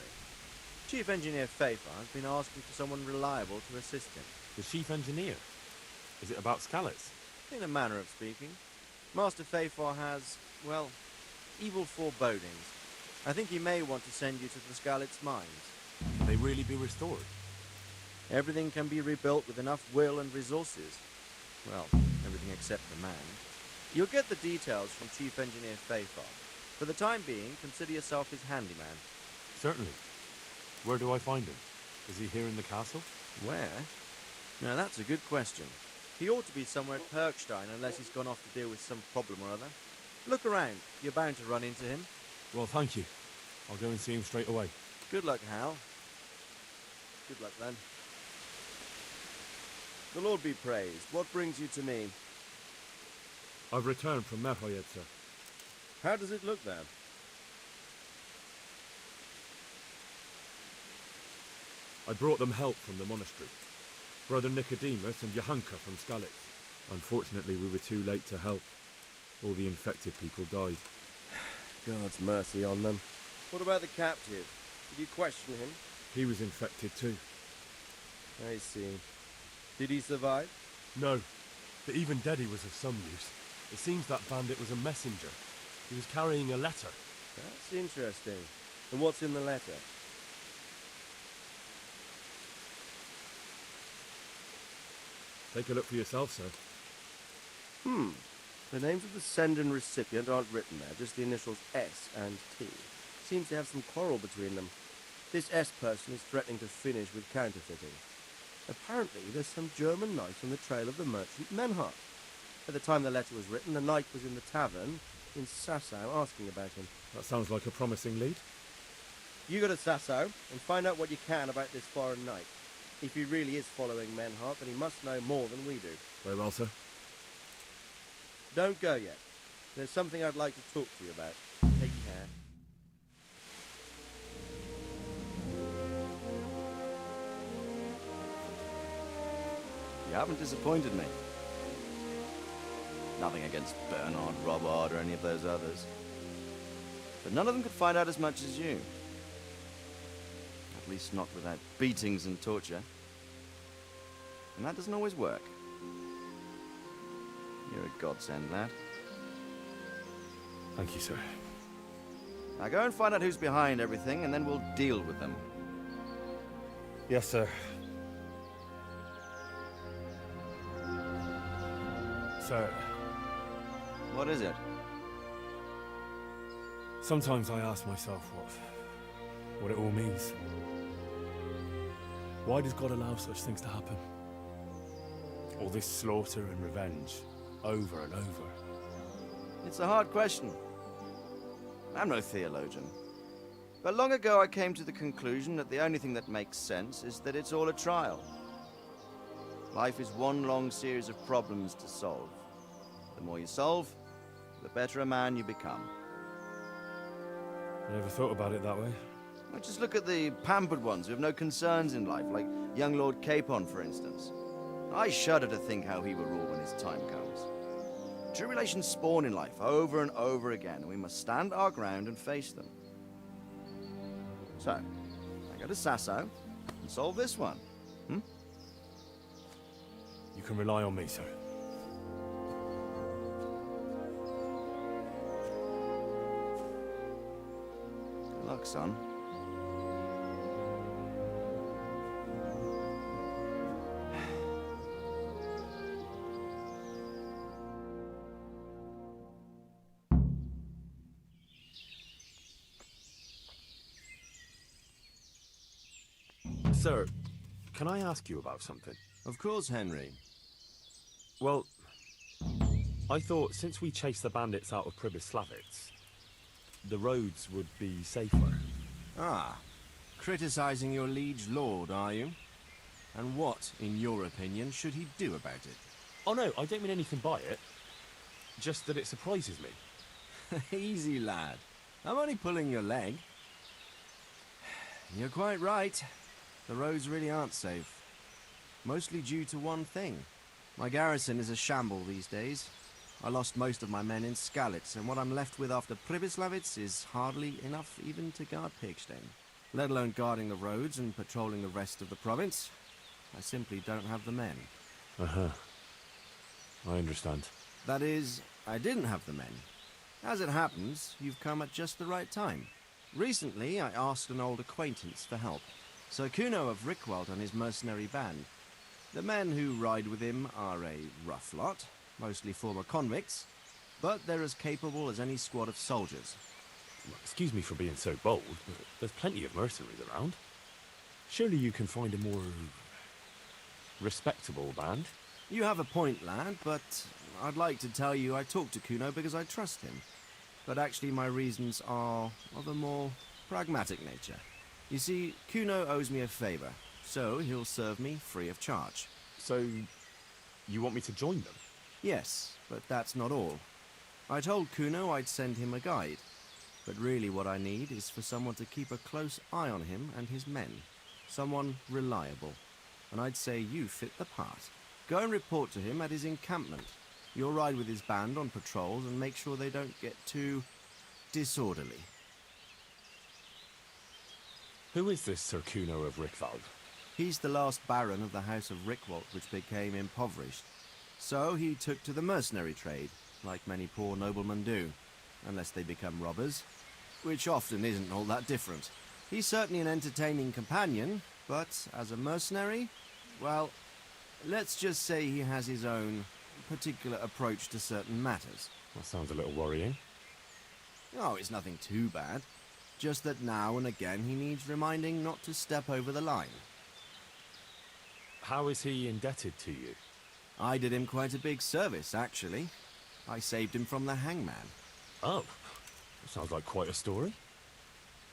Chief Engineer Fafar has been asking for someone reliable to assist him. The chief engineer? Is it about Scalets? In a manner of speaking. Master Fafar has, well, evil forebodings. I think he may want to send you to the Scalets mines. Can they really be restored? Everything can be rebuilt with enough will and resources. Well, everything except the man. You'll get the details from Chief Engineer Fafar. For the time being, consider yourself his handyman. Certainly. Where do I find him? Is he here in the castle? Where? Now that's a good question. He ought to be somewhere at Perkstein unless he's gone off to deal with some problem or other. Look around. You're bound to run into him. Well, thank you. I'll go and see him straight away. Good luck, Hal. Good luck, then. The Lord be praised. What brings you to me? I've returned from Merhoyed, sir. How does it look there? I brought them help from the monastery. Brother Nicodemus and Johanka from Scalets. Unfortunately, we were too late to help. All the infected people died. God's mercy on them. What about the captive? Did you question him? He was infected too. I see. Did he survive? No, but even dead he was of some use. It seems that bandit was a messenger. He was carrying a letter. That's interesting. And what's in the letter? Take a look for yourself, sir. The names of the sender and recipient aren't written there, just the initials S and T. Seems to have some quarrel between them. This S person is threatening to finish with counterfeiting. Apparently, there's some German knight on the trail of the merchant Menhart. At the time the letter was written, the knight was in the tavern in Sasau asking about him. That sounds like a promising lead. You go to Sasau and find out what you can about this foreign knight. If he really is following Menhart, then he must know more than we do. Very well, sir. Don't go yet. There's something I'd like to talk to you about. Take care. You haven't disappointed me. Nothing against Bernard, Robard, or any of those others. But none of them could find out as much as you. At least not without beatings and torture. And that doesn't always work. You're a godsend, lad. Thank you, sir. Now go and find out who's behind everything, and then we'll deal with them. Yes, sir. Sir. What is it? Sometimes I ask myself what it all means. Why does God allow such things to happen? All this slaughter and revenge, over and over. It's a hard question. I'm no theologian. But long ago I came to the conclusion that the only thing that makes sense is that it's all a trial. Life is one long series of problems to solve. The more you solve, the better a man you become. I never thought about it that way. Well, just look at the pampered ones who have no concerns in life, like young Lord Capon, for instance. I shudder to think how he will rule when his time comes. Tribulations spawn in life over and over again, and we must stand our ground and face them. So, I go to Sasau and solve this one. You can rely on me, sir. Good luck, son. Sir, can I ask you about something? Of course, Henry. Well, I thought since we chased the bandits out of Pribyslavitz, the roads would be safer. Ah, criticizing your liege lord, are you? And what, in your opinion, should he do about it? Oh no, I don't mean anything by it. Just that it surprises me. Easy, lad. I'm only pulling your leg. You're quite right. The roads really aren't safe. Mostly due to one thing. My garrison is a shamble these days. I lost most of my men in Skalitz, and what I'm left with after Pribyslavitz is hardly enough even to guard Pigstein. Let alone guarding the roads and patrolling the rest of the province. I simply don't have the men. Uh-huh. I understand. That is, I didn't have the men. As it happens, you've come at just the right time. Recently, I asked an old acquaintance for help. Sir Kuno of Rickwald and his mercenary band. The men who ride with him are a rough lot, mostly former convicts, but they're as capable as any squad of soldiers. Well, excuse me for being so bold, but there's plenty of mercenaries around. Surely you can find a more respectable band? You have a point, lad, but I'd like to tell you I talked to Kuno because I trust him. But actually my reasons are of a more pragmatic nature. You see, Kuno owes me a favor, so he'll serve me free of charge. So, you want me to join them? Yes, but that's not all. I told Kuno I'd send him a guide, but really what I need is for someone to keep a close eye on him and his men. Someone reliable. And I'd say you fit the part. Go and report to him at his encampment. You'll ride with his band on patrols and make sure they don't get too disorderly. Who is this Sir Kuno of Rickwald? He's the last baron of the House of Rickwald, which became impoverished. So he took to the mercenary trade, like many poor noblemen do, unless they become robbers, which often isn't all that different. He's certainly an entertaining companion, but as a mercenary, well, let's just say he has his own particular approach to certain matters. That sounds a little worrying. Oh, it's nothing too bad. Just that now and again he needs reminding not to step over the line. How is he indebted to you? I did him quite a big service, actually. I saved him from the hangman. Oh, that sounds like quite a story.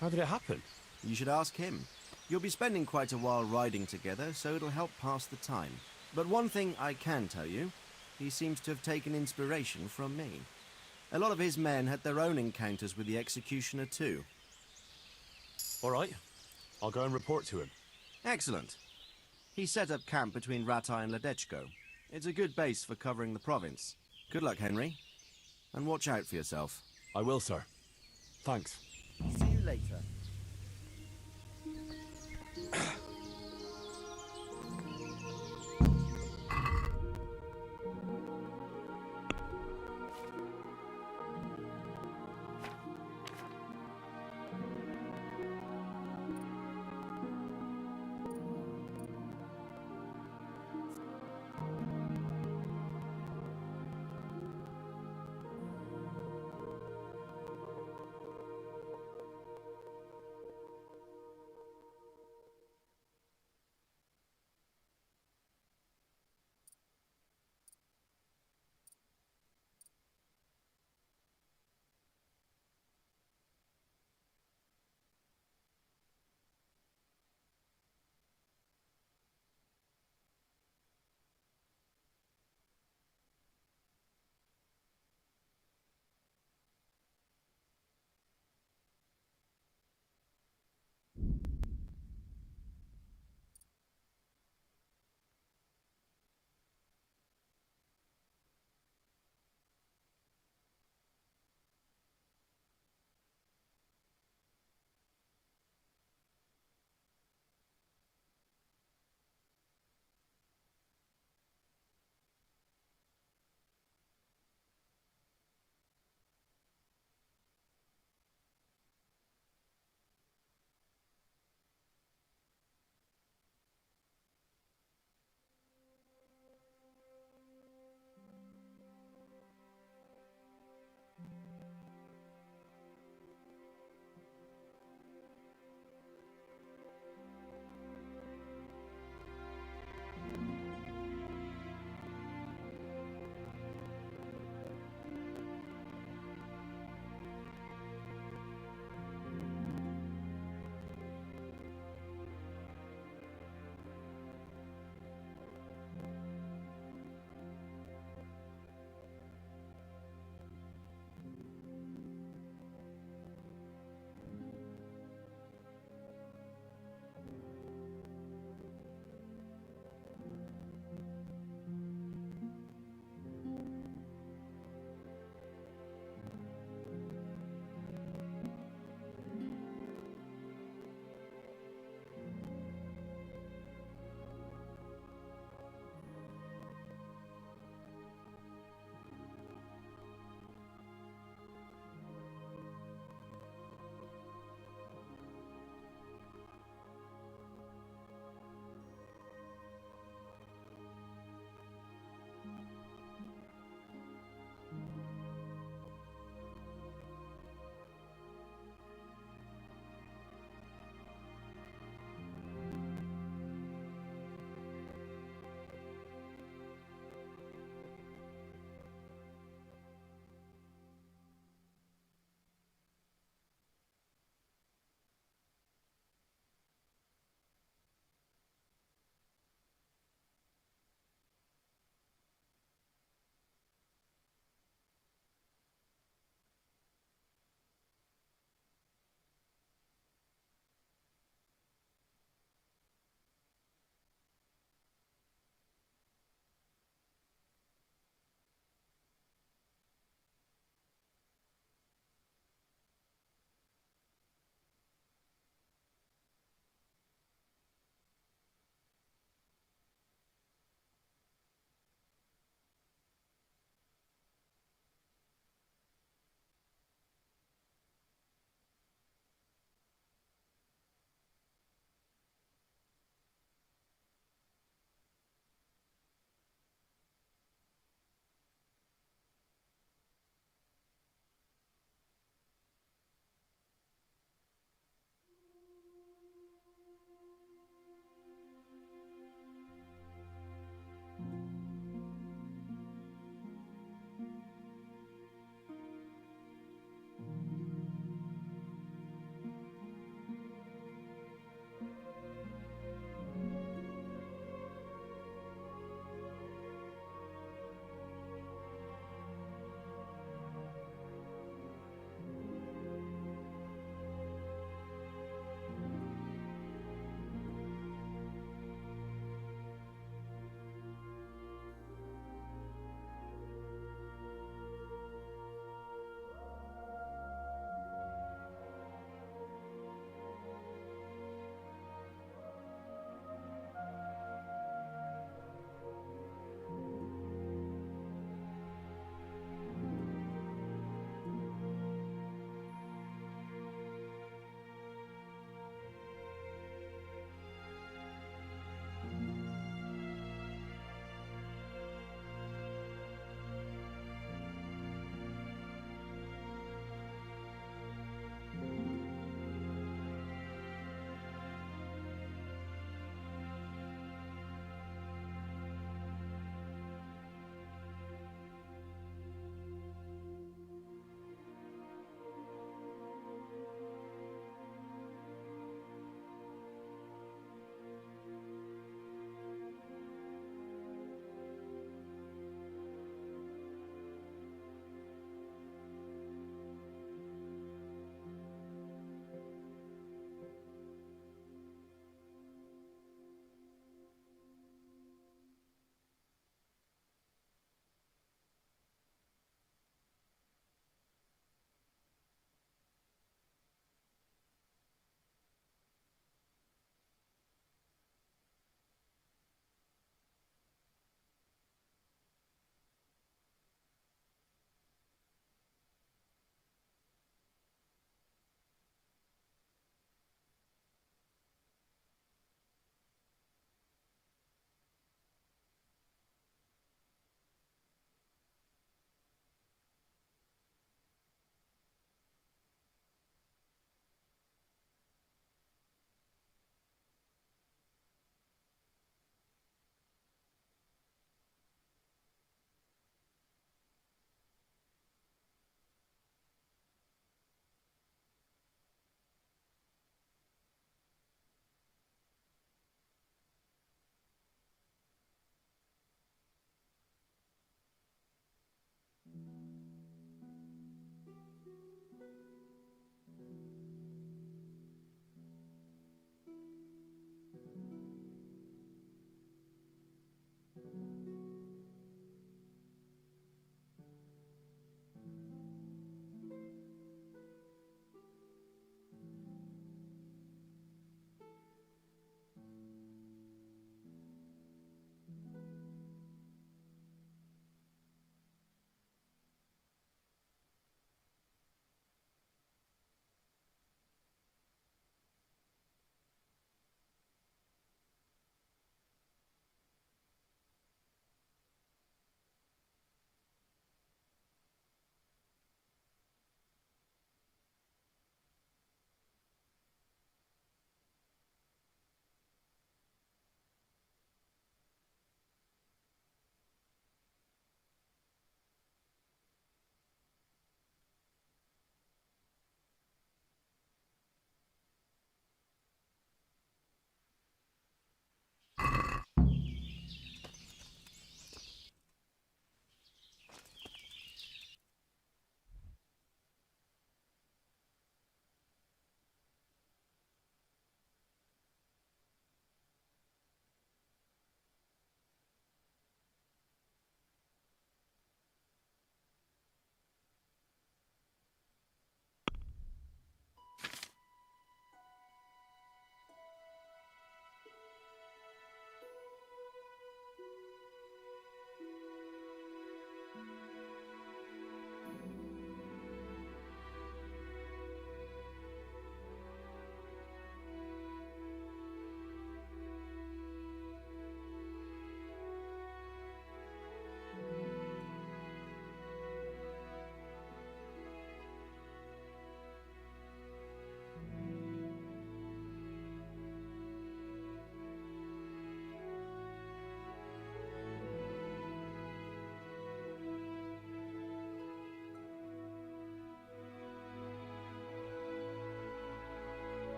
How did it happen? You should ask him. You'll be spending quite a while riding together, so it'll help pass the time. But one thing I can tell you, he seems to have taken inspiration from me. A lot of his men had their own encounters with the executioner too. All right, I'll go and report to him. Excellent. He set up camp between Ratai and Ledechko. It's a good base for covering the province. Good luck, Henry. And watch out for yourself. I will, sir. Thanks. See you later.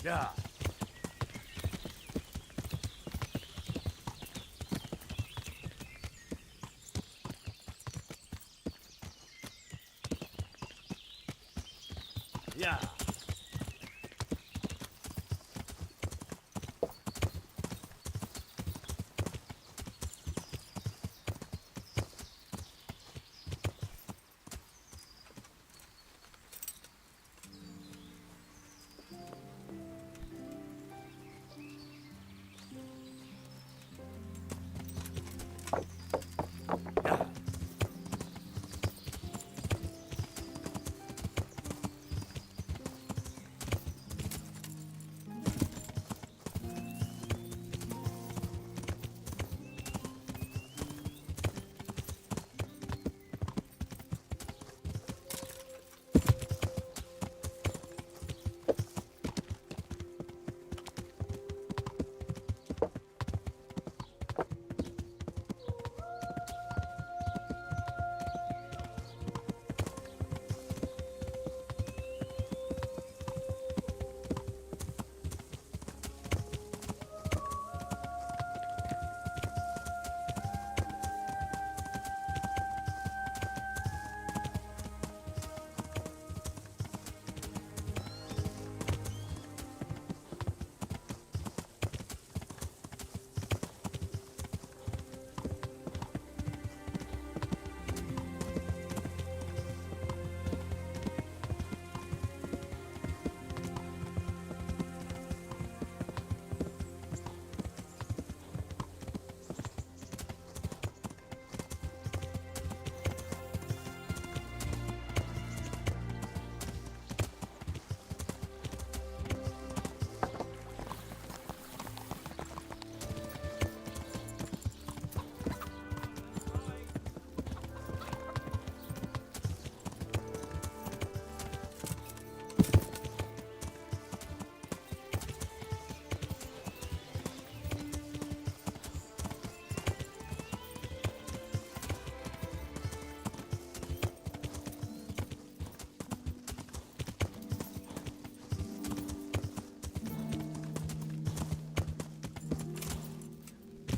Yeah. Yeah.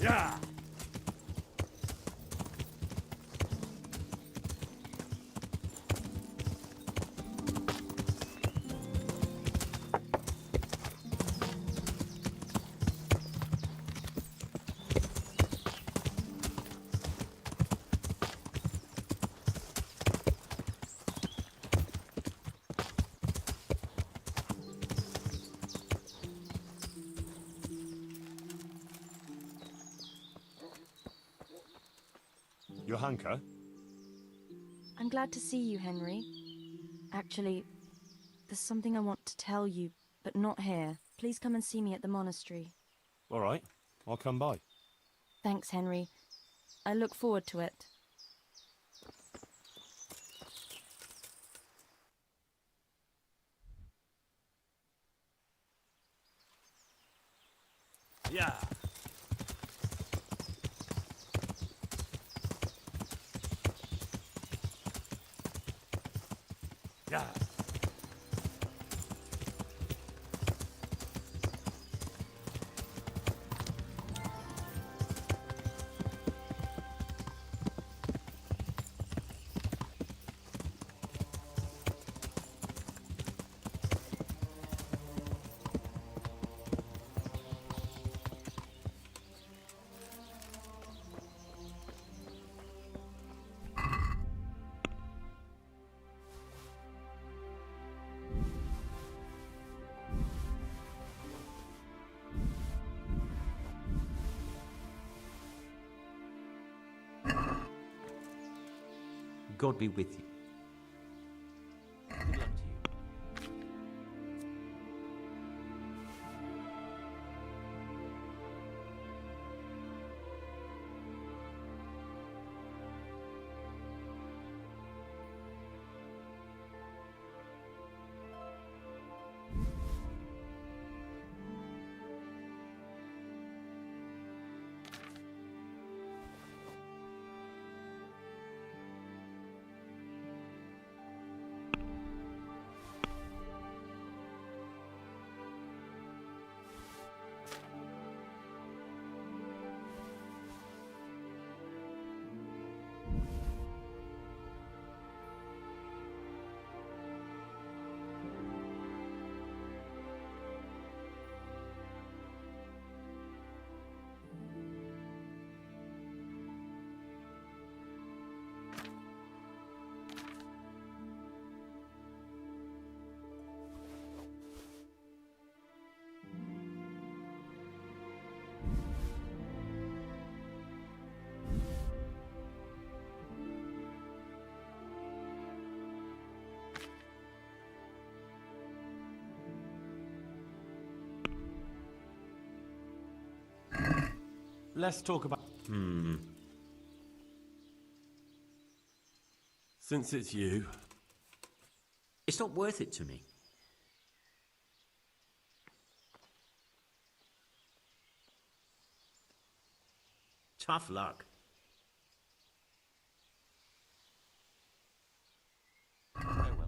Yeah. Johanka? I'm glad to see you, Henry. Actually, there's something I want to tell you, but not here. Please come and see me at the monastery. All right, I'll come by. Thanks, Henry. I look forward to it. Yeah. Yeah. God be with you. Good luck to you. let's talk about... Since it's you... It's not worth it to me. Tough luck. Farewell.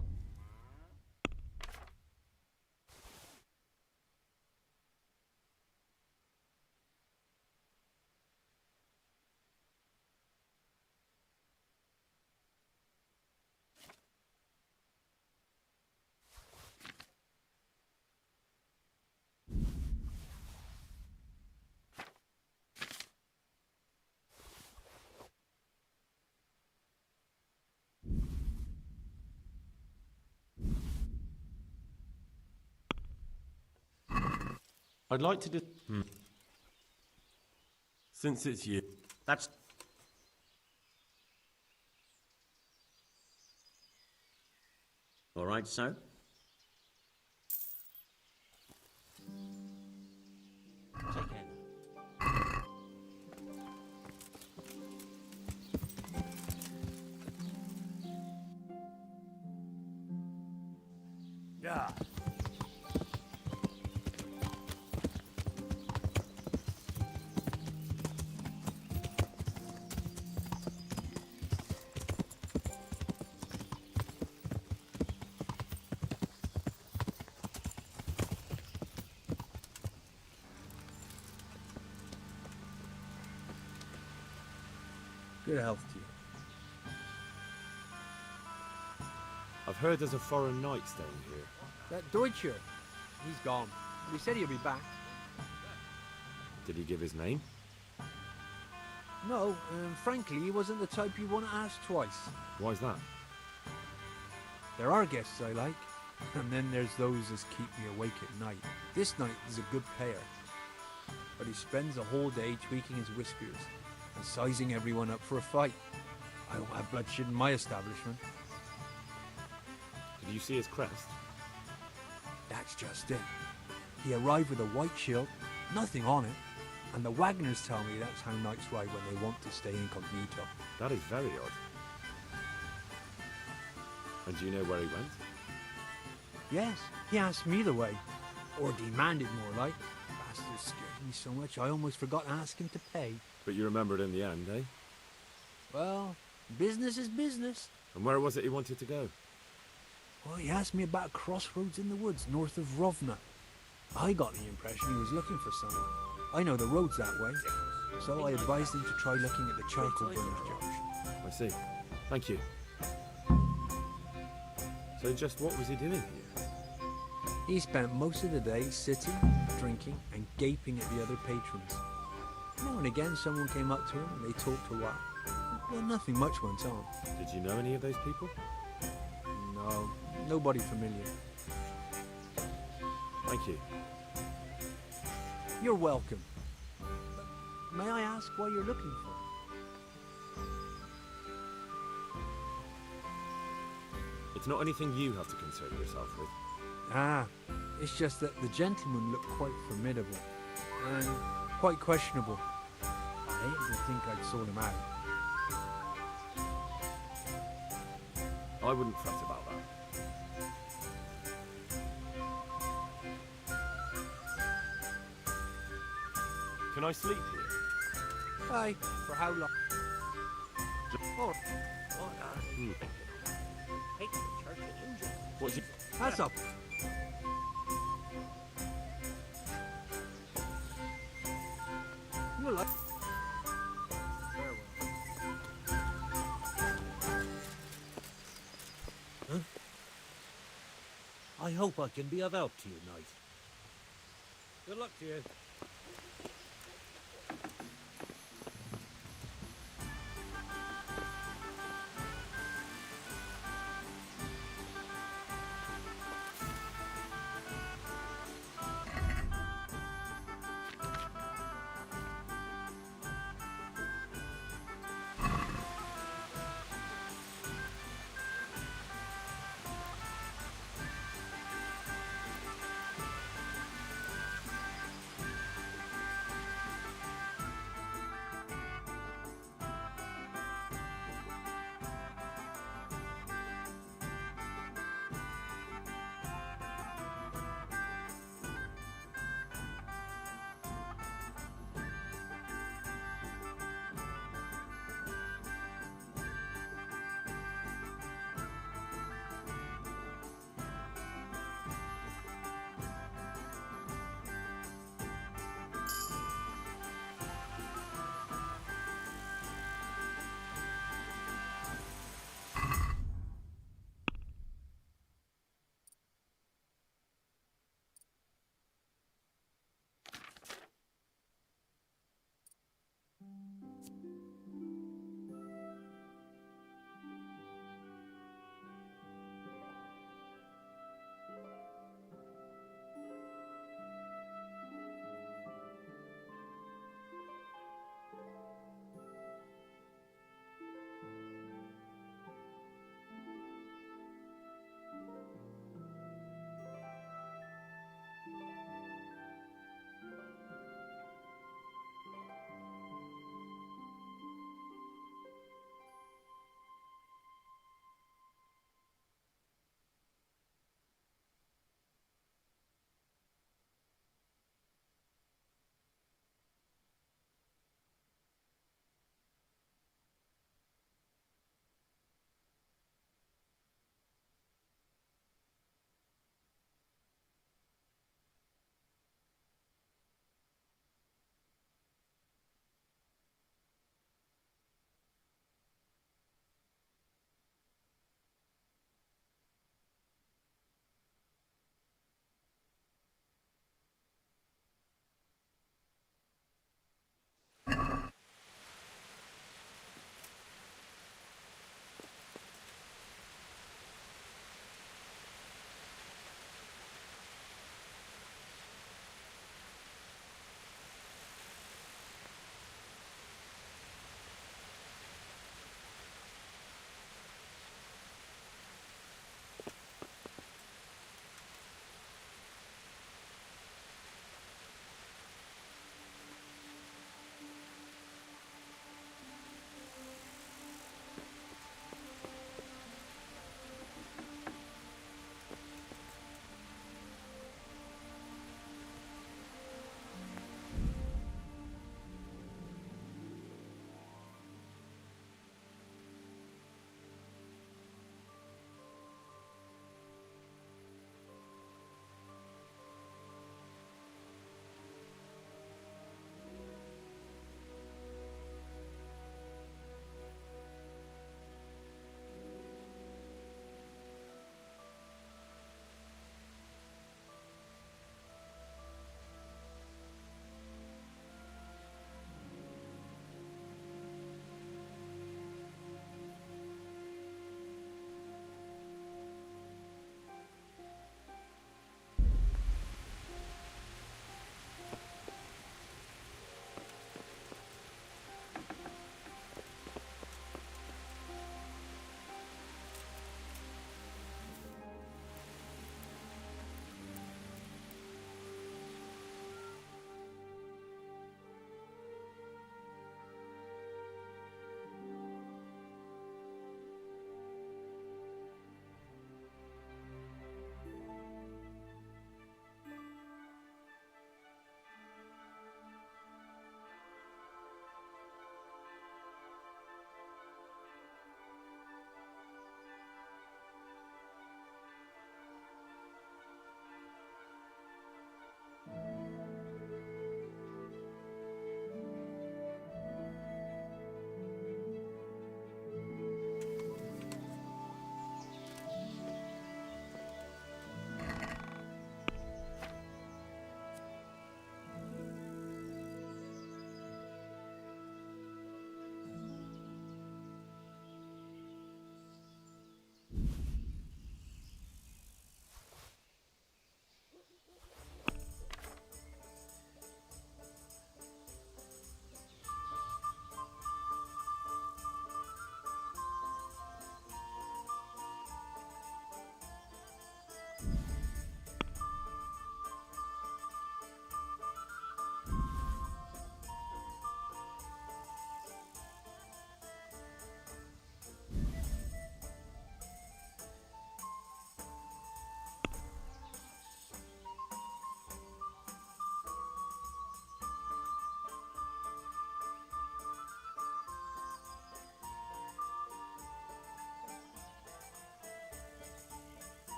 I'd like to do... Since it's you... That's... All right, so? Take care now. Yeah. Good health to you. I've heard there's a foreign knight staying here. That Deutscher, he's gone. But he said he'll be back. Did he give his name? No, frankly, he wasn't the type you want to ask twice. Why's that? There are guests I like, and then there's those that keep me awake at night. This knight is a good payer, but he spends the whole day tweaking his whiskers and sizing everyone up for a fight. I don't have bloodshed in my establishment. Did you see his crest? That's just it. He arrived with a white shield, nothing on it, and the Wagners tell me that's how knights ride when they want to stay incognito. That is very odd. And do you know where he went? Yes, he asked me the way. Or demanded more like. Bastard scared me so much I almost forgot to ask him to pay. But you remembered in the end, eh? Well, business is business. And where was it he wanted to go? Well, he asked me about a crossroads in the woods north of Rovna. I got the impression he was looking for someone. I know the road's that way, so I advised him to try looking at the charcoal burners junction. I see. Thank you. So just what was he doing here? He spent most of the day sitting, drinking, and gaping at the other patrons. Now and again someone came up to him and they talked a while. Well, nothing much went on. Did you know any of those people? No, nobody familiar. Thank you. You're welcome. But may I ask why you're looking for him? It's not anything you have to concern yourself with. Ah, it's just that the gentleman looked quite formidable and quite questionable. I hated to think I'd sold him out. I wouldn't fret about that. Can I sleep here? Aye, for how long? Oh, What's he... That's up. You're like... Huh? I hope I can be of help to you, Knight. Good luck to you.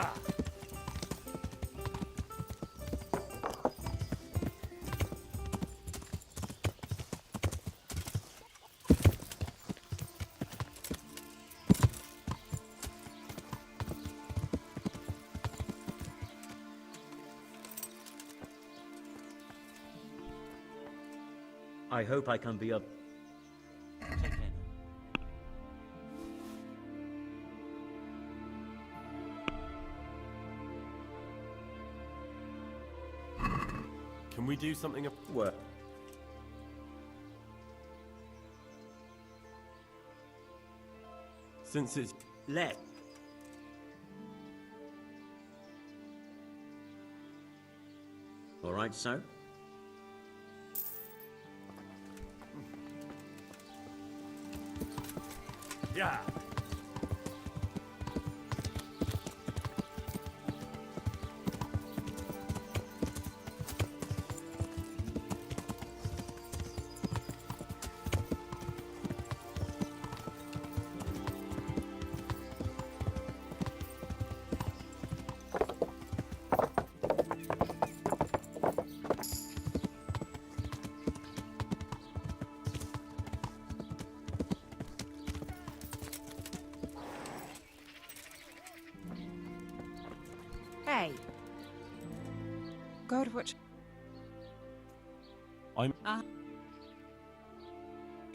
Yeah. I hope I can be of... Take care. Can we do something? Well, Since it's let. All right, so? Yeah. Hey. God, what? I'm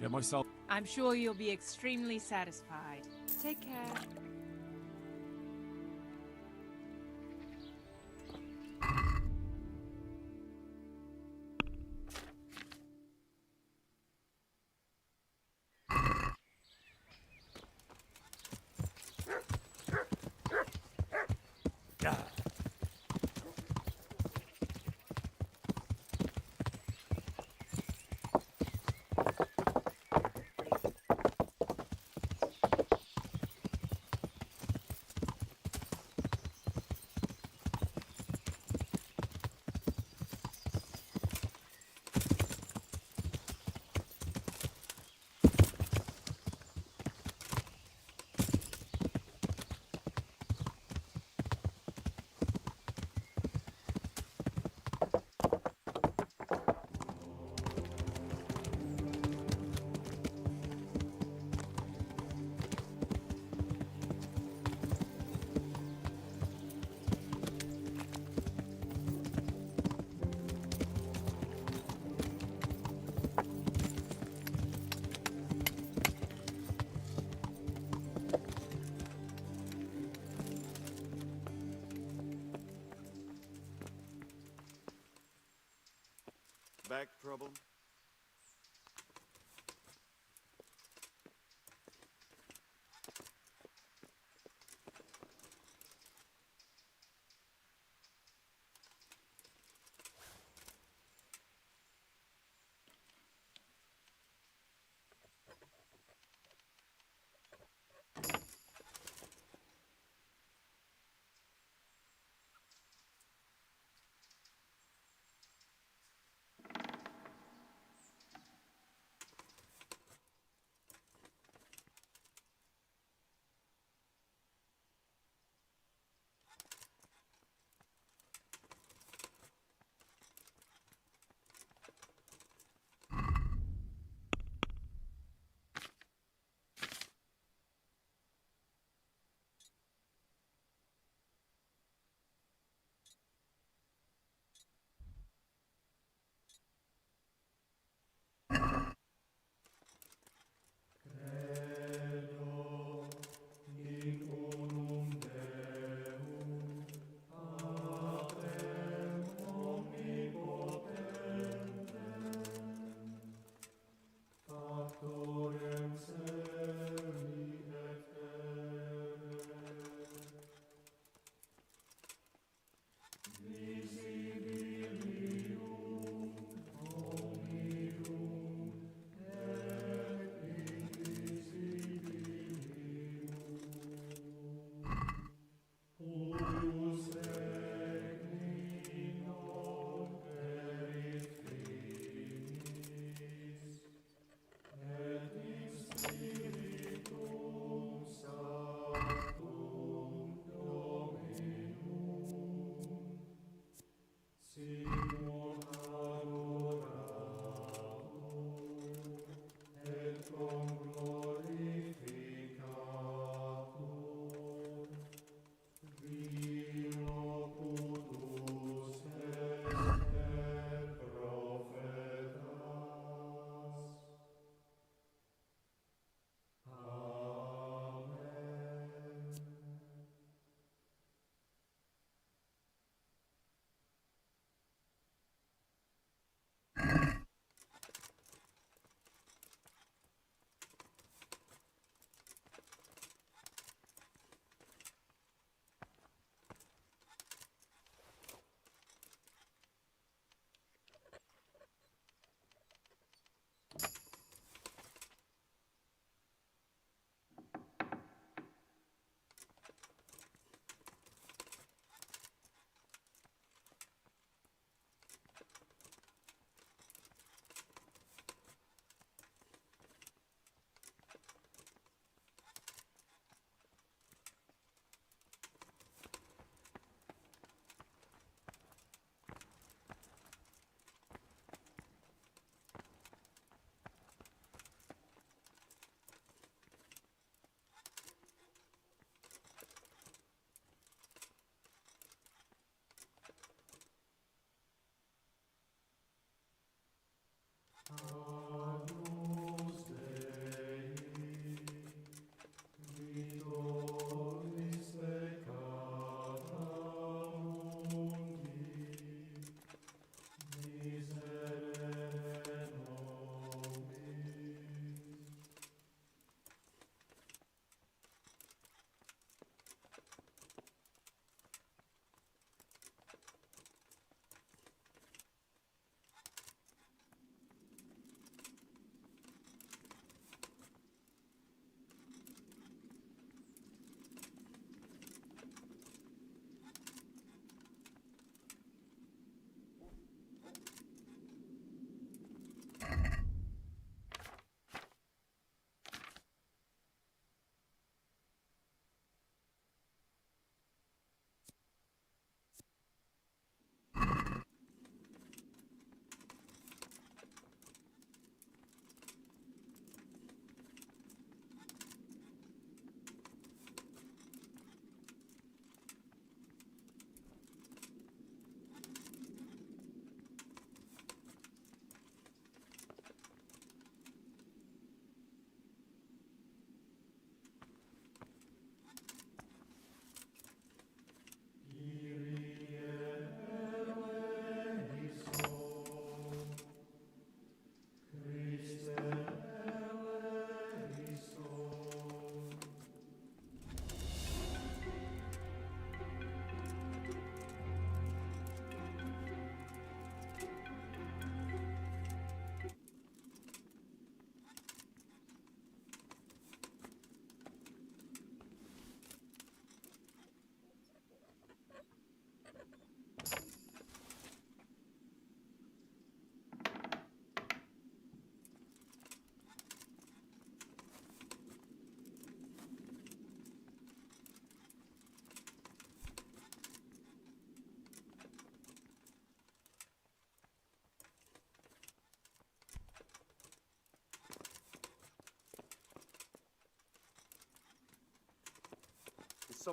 get myself. I'm sure you'll be extremely satisfied. Take care. Yeah. Back problem?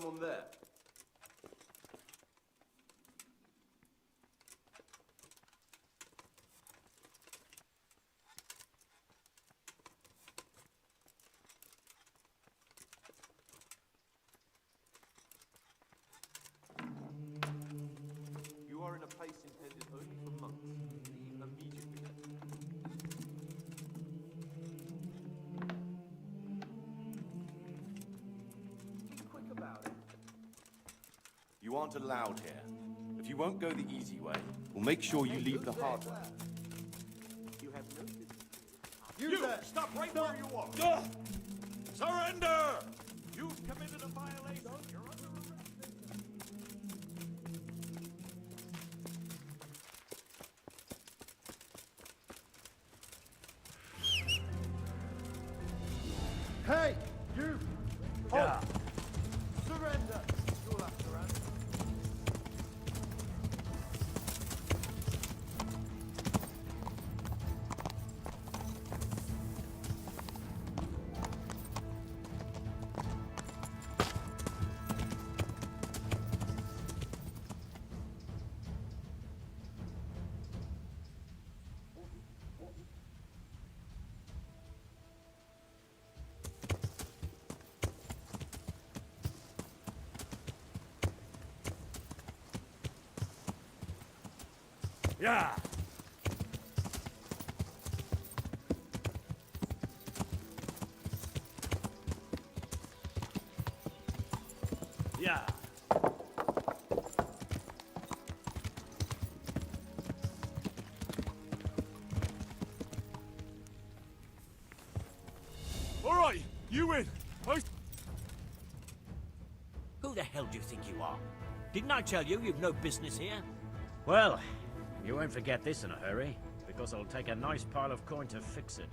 someone there? You are in a place intended only for monks. Leave immediately. Be quick about it. You aren't allowed here. If you won't go the easy way, we'll make sure you leave the hard way. You have no business. You stop right where you are! Surrender! You've committed a violation. You're under arrest. Hey, you! Yeah. Surrender! You'll have to run. Yeah. Yeah. All right, you win. Who the hell do you think you are? Didn't I tell you you've no business here? Well, you won't forget this in a hurry, because it'll take a nice pile of coin to fix it.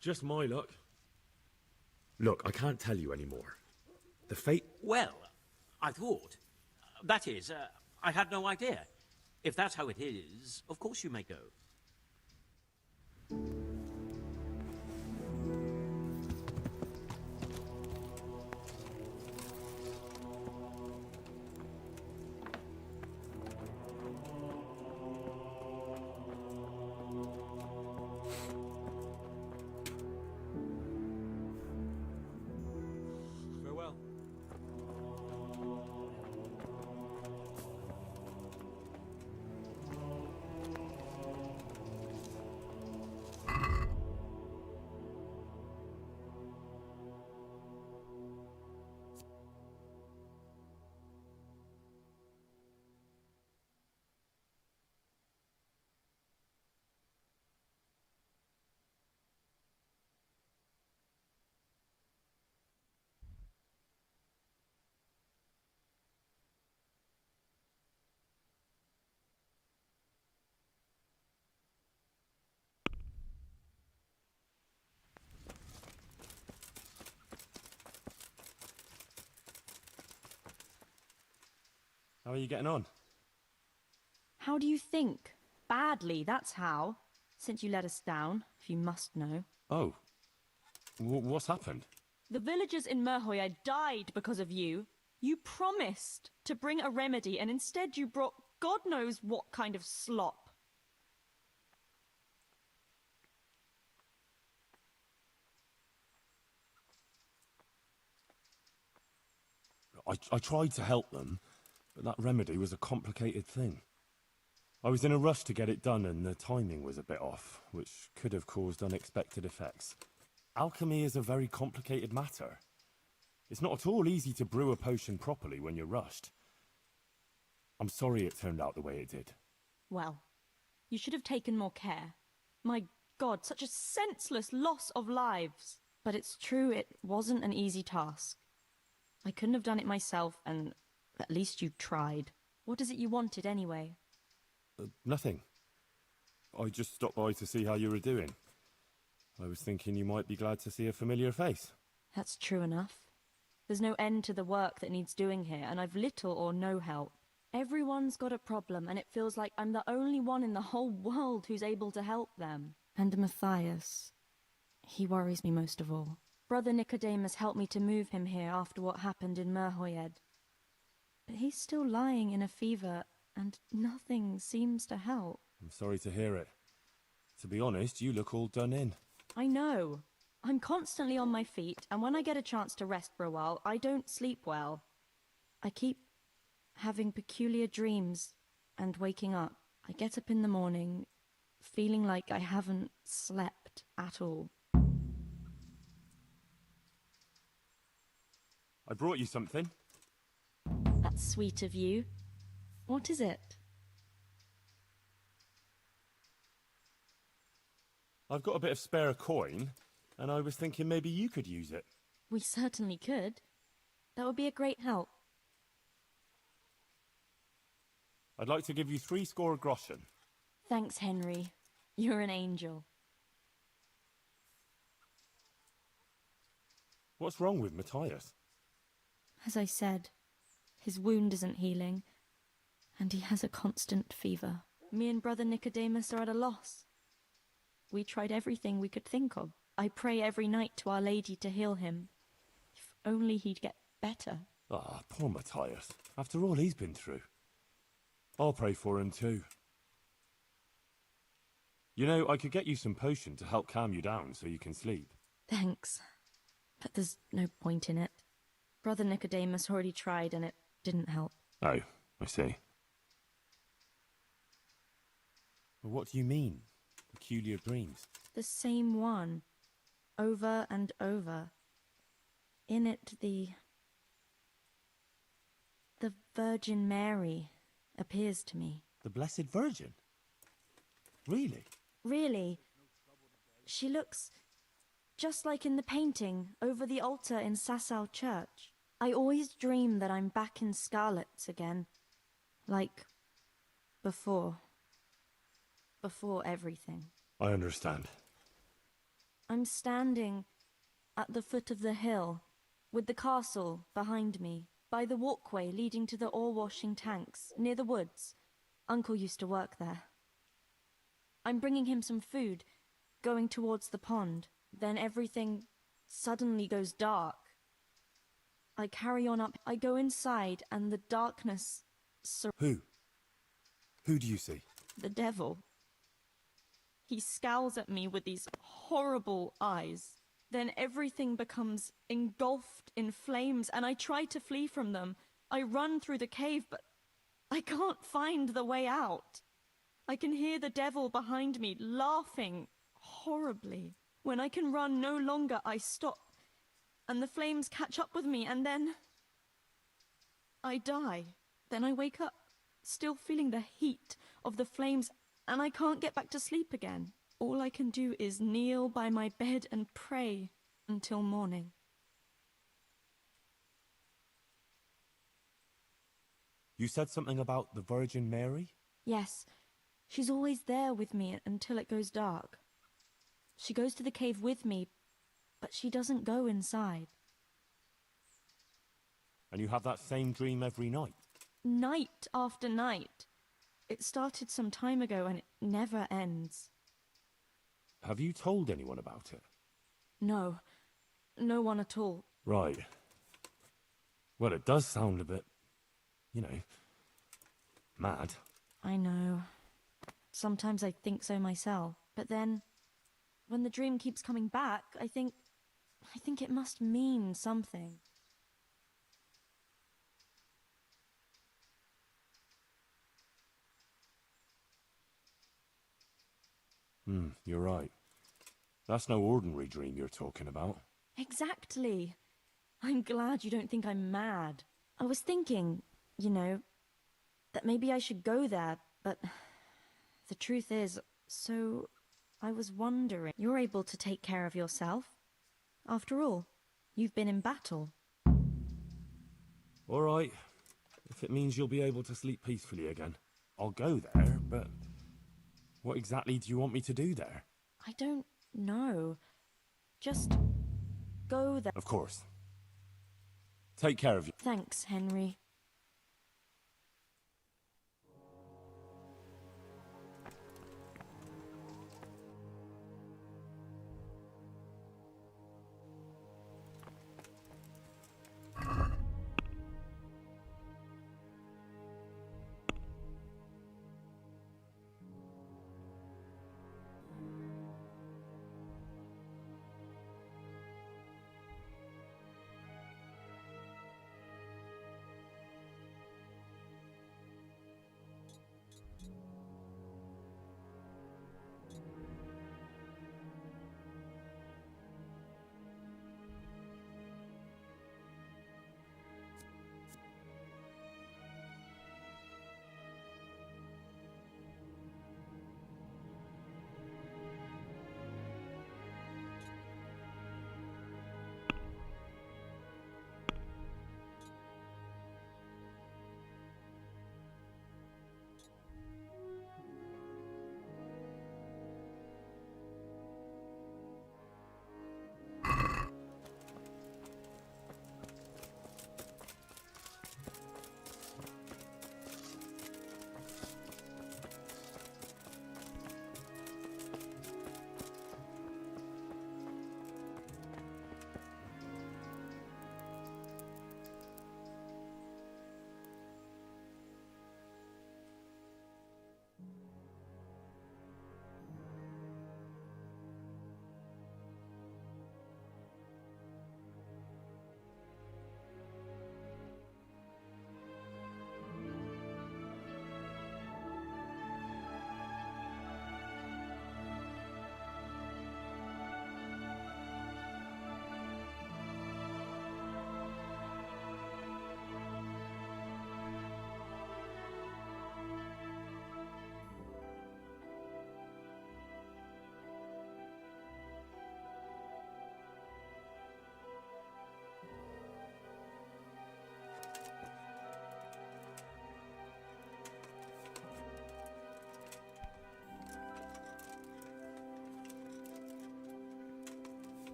Just my luck. Look, I can't tell you anymore. The fate... Well, I thought. That is, I had no idea. If that's how it is, of course you may go. Farewell. How are you getting on? How do you think? Badly, that's how. Since you let us down, if you must know. Oh. What's happened? The villagers in Merhoya died because of you. You promised to bring a remedy, and instead you brought God knows what kind of slop. I tried to help them, but that remedy was a complicated thing. I was in a rush to get it done and the timing was a bit off, which could have caused unexpected effects. Alchemy is a very complicated matter. It's not at all easy to brew a potion properly when you're rushed. I'm sorry it turned out the way it did. Well, you should have taken more care. My God, such a senseless loss of lives. But it's true, it wasn't an easy task. I couldn't have done it myself, and at least you tried. What is it you wanted, anyway? Nothing. I just stopped by to see how you were doing. I was thinking you might be glad to see a familiar face. That's true enough. There's no end to the work that needs doing here, and I've little or no help. Everyone's got a problem, and it feels like I'm the only one in the whole world who's able to help them. And Matthias, he worries me most of all. Brother Nicodemus helped me to move him here after what happened in Merhoyed. But he's still lying in a fever, and nothing seems to help. I'm sorry to hear it. To be honest, you look all done in. I know. I'm constantly on my feet, and when I get a chance to rest for a while, I don't sleep well. I keep having peculiar dreams and waking up. I get up in the morning feeling like I haven't slept at all. I brought you something. That's sweet of you. What is it? I've got a bit of spare coin, and I was thinking maybe you could use it. We certainly could. That would be a great help. I'd like to give you 60 groschen. Thanks, Henry. You're an angel. What's wrong with Matthias? As I said, his wound isn't healing, and he has a constant fever. Me and Brother Nicodemus are at a loss. We tried everything we could think of. I pray every night to Our Lady to heal him. If only he'd get better. Ah, poor Matthias. After all he's been through. I'll pray for him too. You know, I could get you some potion to help calm you down so you can sleep. Thanks. But there's no point in it. Brother Nicodemus already tried and it didn't help. Oh, I see. Well, what do you mean? Peculiar dreams? The same one. Over and over. In it, the Virgin Mary appears to me. The Blessed Virgin? Really? Really. She looks just like in the painting over the altar in Sasau Church. I always dream that I'm back in Scarlet's again. Like before. Before everything. I understand. I'm standing at the foot of the hill, with the castle behind me, by the walkway leading to the ore-washing tanks, near the woods. Uncle used to work there. I'm bringing him some food, going towards the pond. Then everything suddenly goes dark. I carry on up, I go inside, and the darkness... Who? Who do you see? The devil. He scowls at me with these horrible eyes. Then everything becomes engulfed in flames, and I try to flee from them. I run through the cave, but I can't find the way out. I can hear the devil behind me laughing horribly. When I can run no longer, I stop, and the flames catch up with me, and then I die. Then I wake up, still feeling the heat of the flames, and I can't get back to sleep again. All I can do is kneel by my bed and pray until morning. You said something about the Virgin Mary? Yes, she's always there with me until it goes dark. She goes to the cave with me, but she doesn't go inside. And you have that same dream every night? Night after night. It started some time ago and it never ends. Have you told anyone about it? No. No one at all. Right. Well, it does sound a bit, mad. I know. Sometimes I think so myself. But then, when the dream keeps coming back, I think it must mean something. You're right. That's no ordinary dream you're talking about. Exactly. I'm glad you don't think I'm mad. I was thinking, that maybe I should go there, but the truth is, so I was wondering, you're able to take care of yourself. After all, you've been in battle. All right. If it means you'll be able to sleep peacefully again, I'll go there, but what exactly do you want me to do there? I don't know. Just go there. Of course. Take care of you. Thanks, Henry.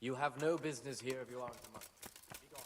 You have no business here if you aren't among. Be gone.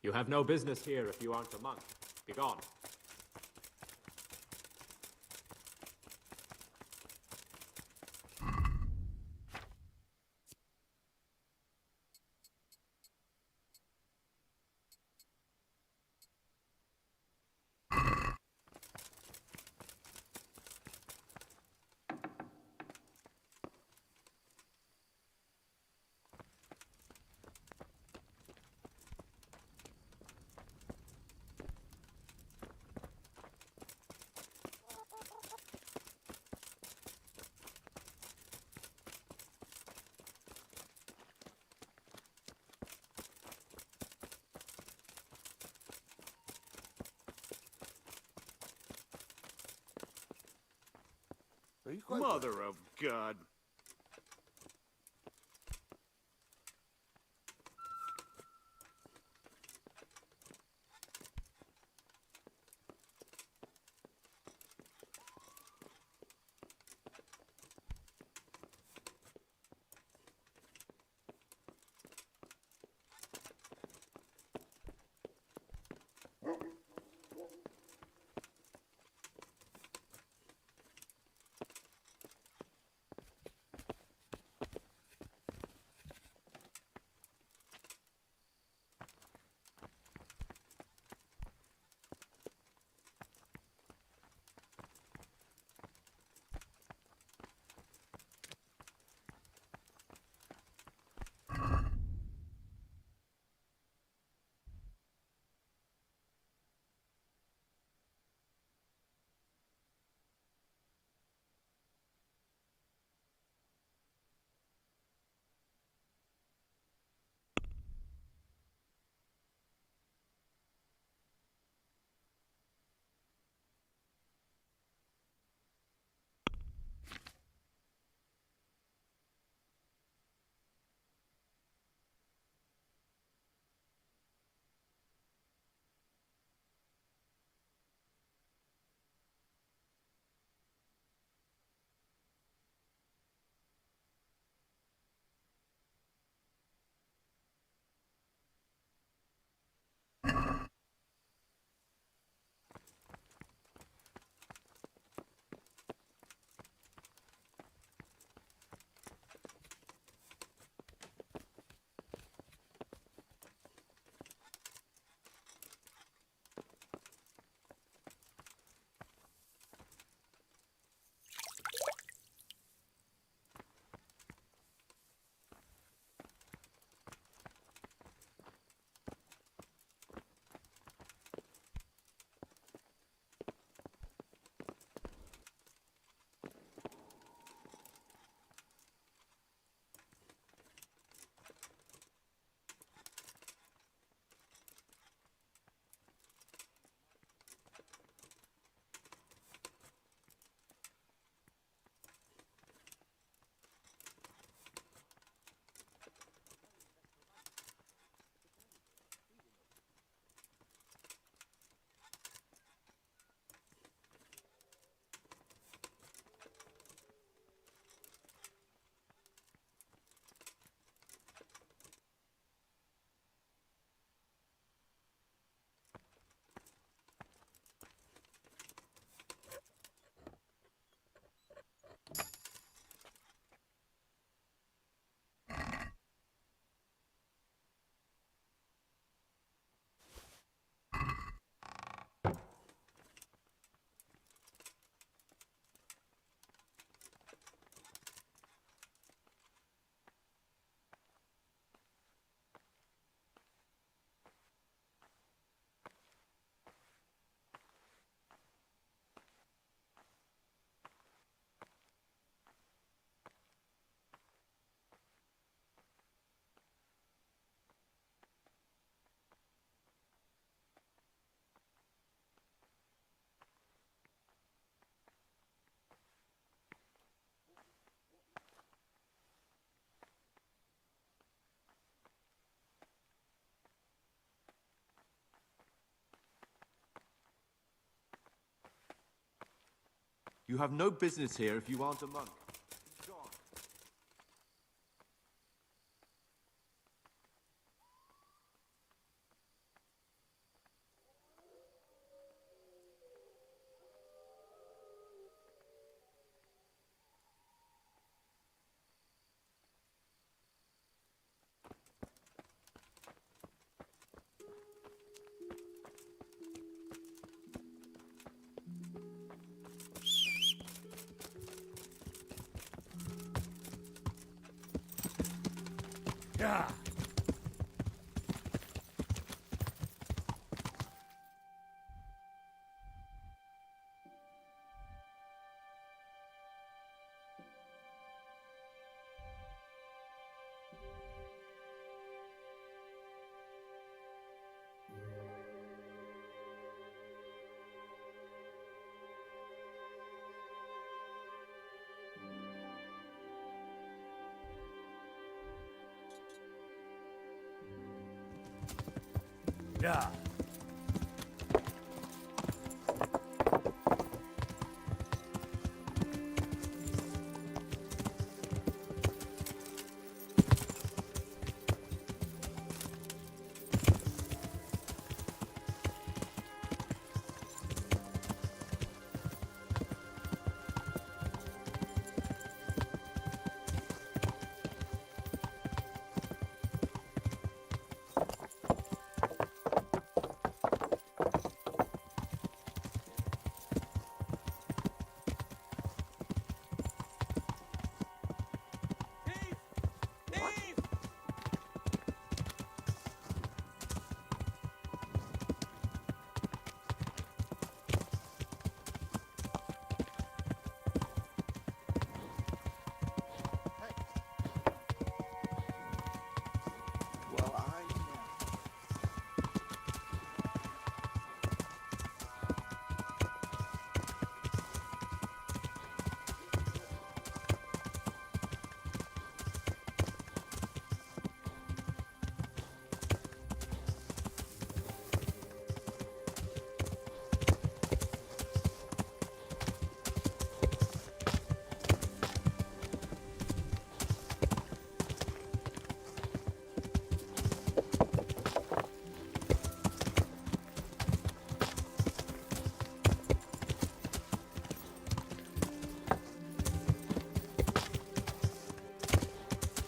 You have no business here if you aren't a monk. Begone. Mother of God. You have no business here if you aren't a monk. Begone. Yeah. Yeah.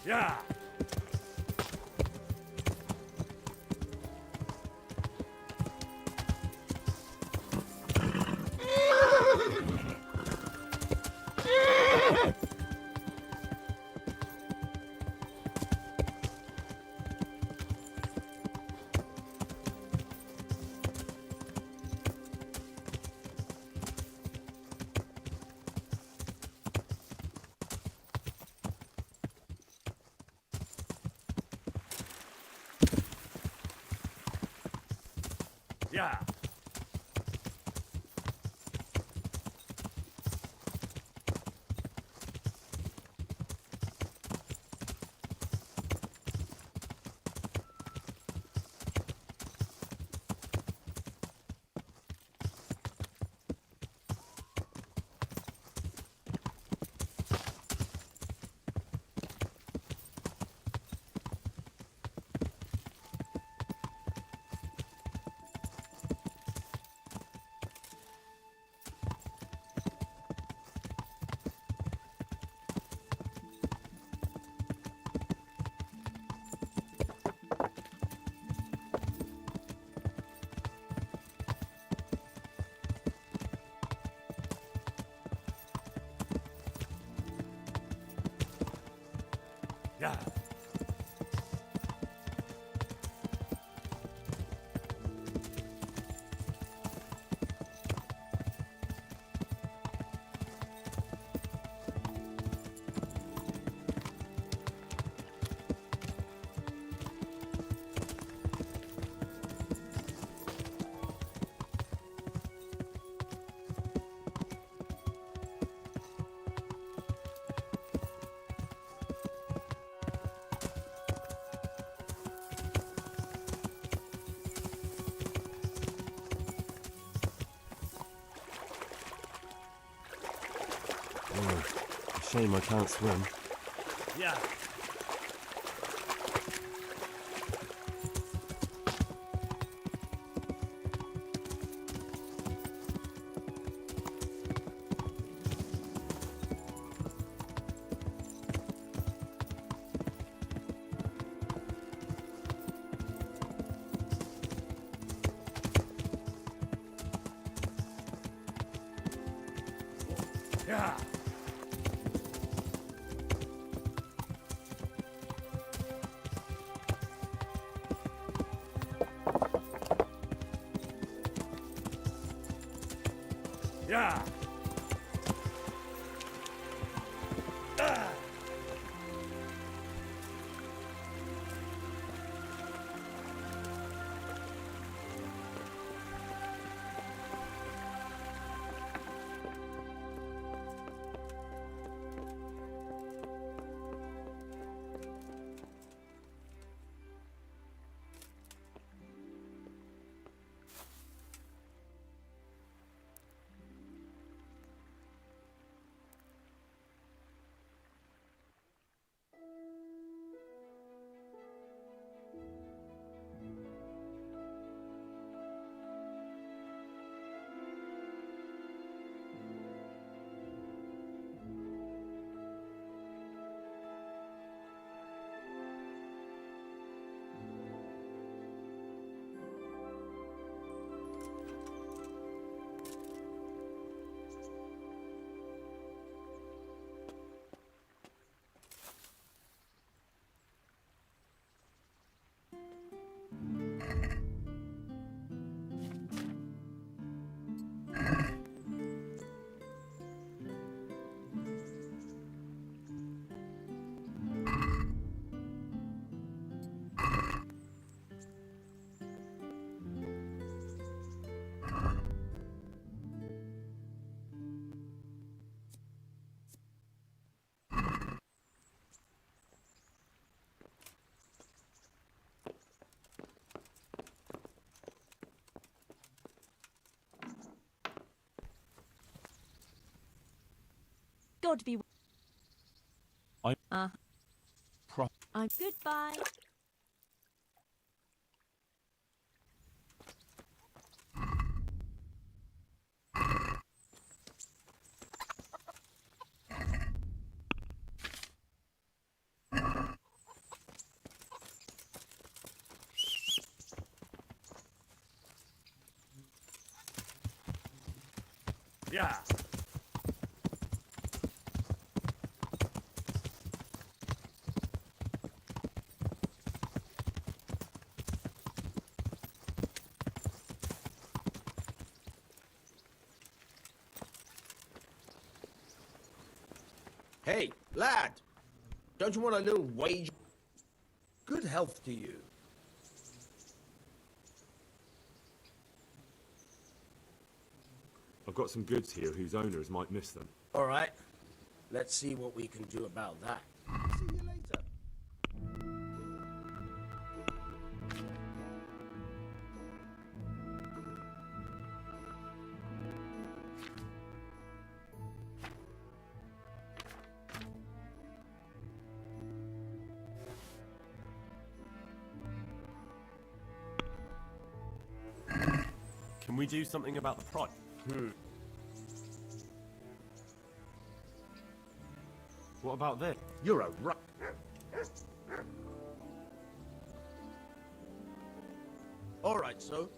Yeah. Yeah. Yeah. Shame I can't swim. Yeah. Yeah. Yeah. God be. I- I'm goodbye. Yeah. Hey, lad! Don't you want a little wage? Good health to you. I've got some goods here whose owners might miss them. All right. Let's see what we can do about that. See you later. Can we do something about the price? What about this? You're a ru- All right, so.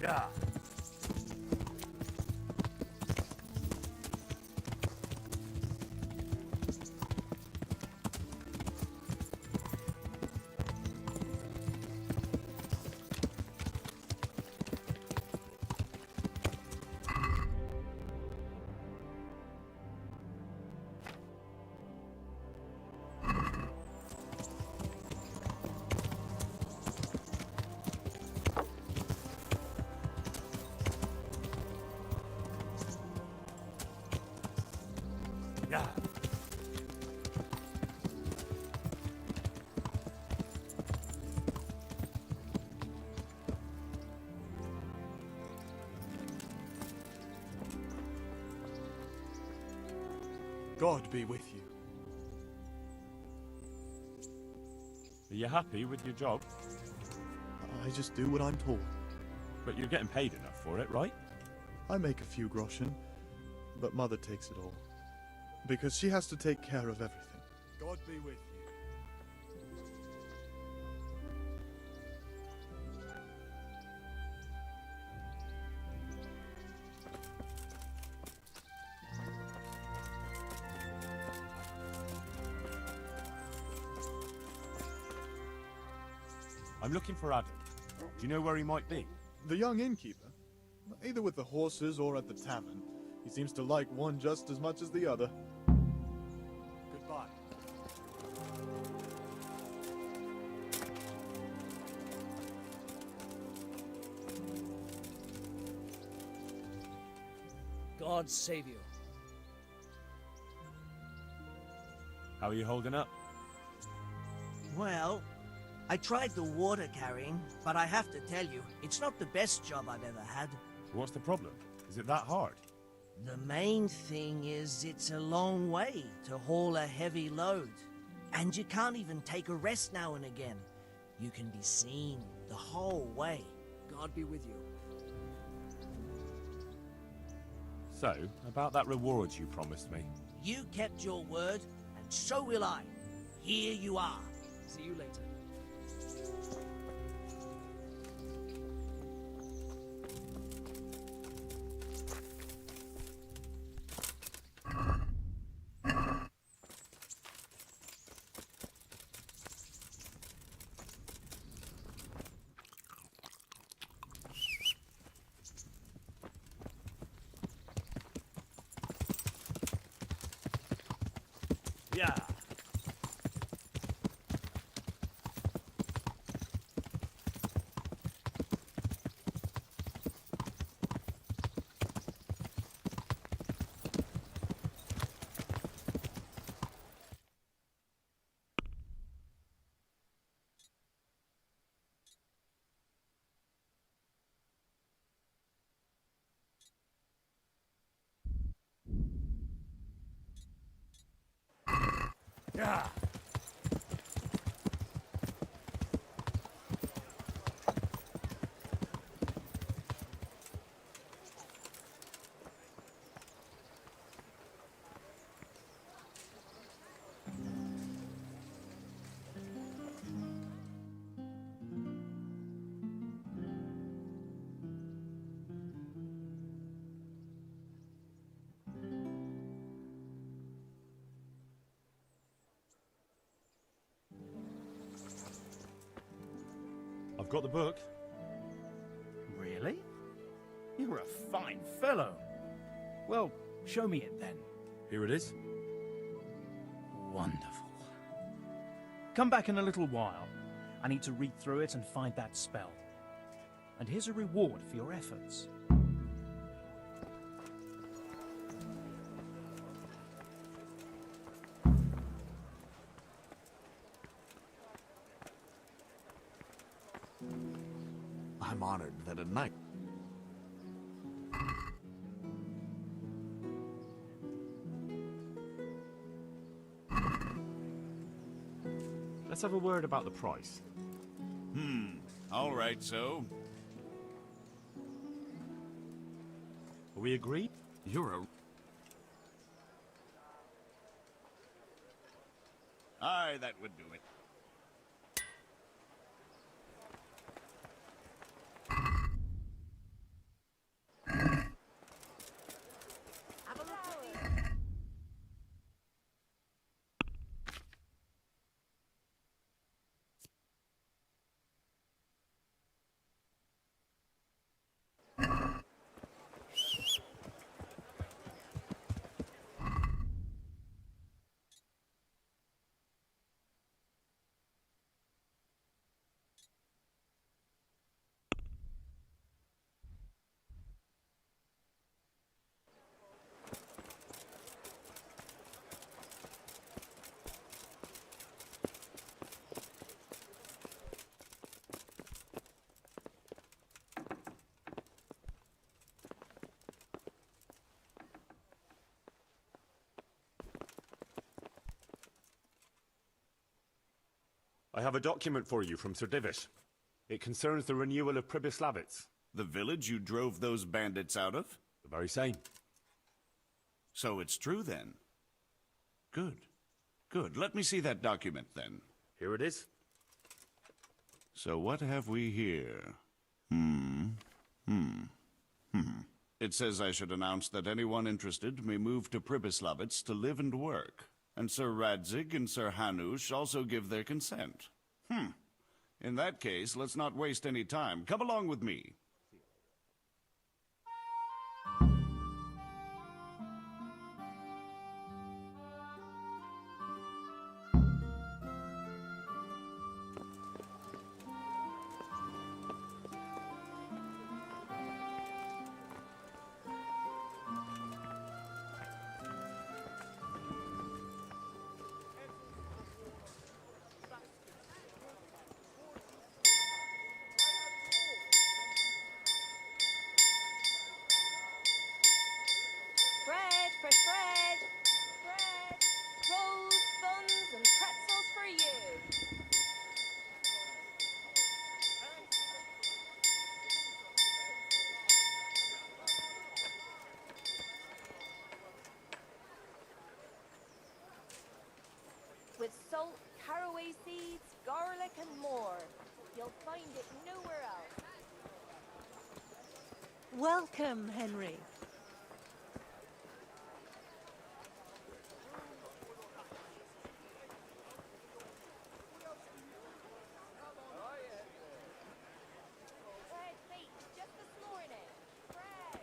Yeah. Yeah. God be with you. Are you happy with your job? I just do what I'm told. But you're getting paid enough for it, right? I make a few groschen, but Mother takes it all. Because she has to take care of everything. God be with you. I'm looking for Adam. Do you know where he might be? The young innkeeper? Either with the horses or at the tavern. He seems to like one just as much as the other. Goodbye. God save you. How are you holding up? Well, I tried the water carrying, but I have to tell you, it's not the best job I've ever had. What's the problem? Is it that hard? The main thing is it's a long way to haul a heavy load. And you can't even take a rest now and again. You can be seen the whole way. God be with you. So, about that reward you promised me. You kept your word, and so will I. Here you are. See you later. Yeah. Yeah. I've got the book. Really? You're a fine fellow. Well, show me it then. Here it is. Wonderful. Come back in a little while. I need to read through it and find that spell. And here's a reward for your efforts. I'm honored that a knight. Let's have a word about the price. All right, so. Are we agreed? You're a. Aye, that would do it. I have a document for you from Sir Divish. It concerns the renewal of Pribyslavitz. The village you drove those bandits out of? The very same. So it's true, then? Good. Good. Let me see that document, then. Here it is. So what have we here? It says I should announce that anyone interested may move to Pribyslavitz to live and work. And Sir Radzig and Sir Hanush also give their consent. In that case, let's not waste any time. Come along with me. Bread, fresh bread, bread, rolls, buns, and pretzels for you. With salt, caraway seeds, garlic, and more. You'll find it nowhere else. Welcome, Henry. Bread baked just this morning. Bread.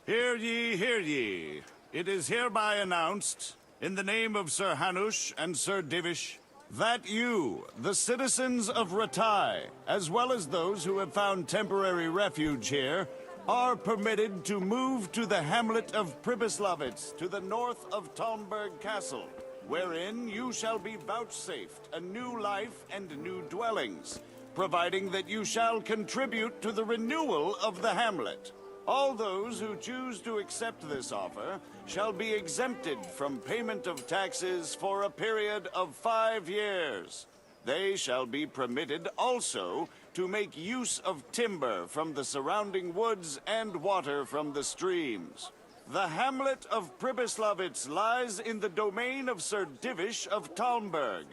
Hear ye, hear ye. It is hereby announced, in the name of Sir Hanush and Sir Divish, that you, the citizens of Ratai, as well as those who have found temporary refuge here, are permitted to move to the hamlet of Pribyslavitz, to the north of Talmberg Castle, wherein you shall be vouchsafed a new life and new dwellings, providing that you shall contribute to the renewal of the hamlet. All those who choose to accept this offer shall be exempted from payment of taxes for a period of 5 years. They shall be permitted also to make use of timber from the surrounding woods and water from the streams. The hamlet of Pribyslavitz lies in the domain of Sir Divish of Talmberg,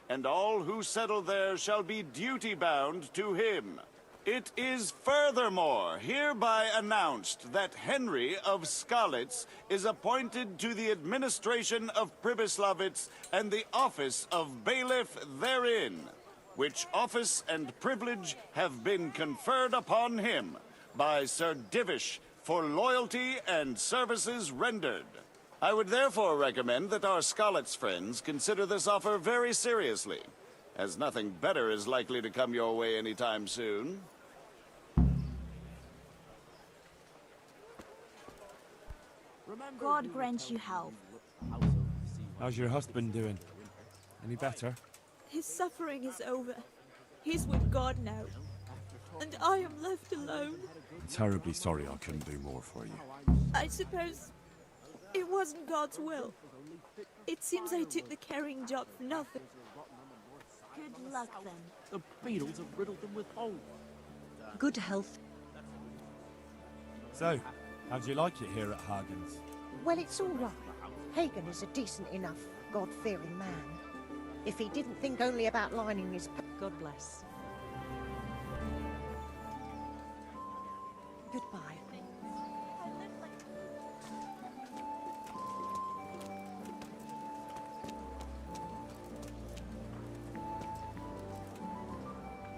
and all who settle there shall be duty-bound to him. It is furthermore hereby announced that Henry of Skalitz is appointed to the administration of Pribyslavitz and the office of bailiff therein, which office and privilege have been conferred upon him by Sir Divish for loyalty and services rendered. I would therefore recommend that our Skalitz friends consider this offer very seriously, as nothing better is likely to come your way anytime soon. God grant you health. How's your husband doing? Any better? His suffering is over. He's with God now. And I am left alone. Terribly sorry I couldn't do more for you. I suppose it wasn't God's will. It seems I took the carrying job for nothing. Good luck then. The beetles have riddled them with holes. Good health. So, how do you like it here at Hagen's? Well, it's all right. Hagen is a decent enough, God-fearing man. If he didn't think only about lining his... God bless. Goodbye.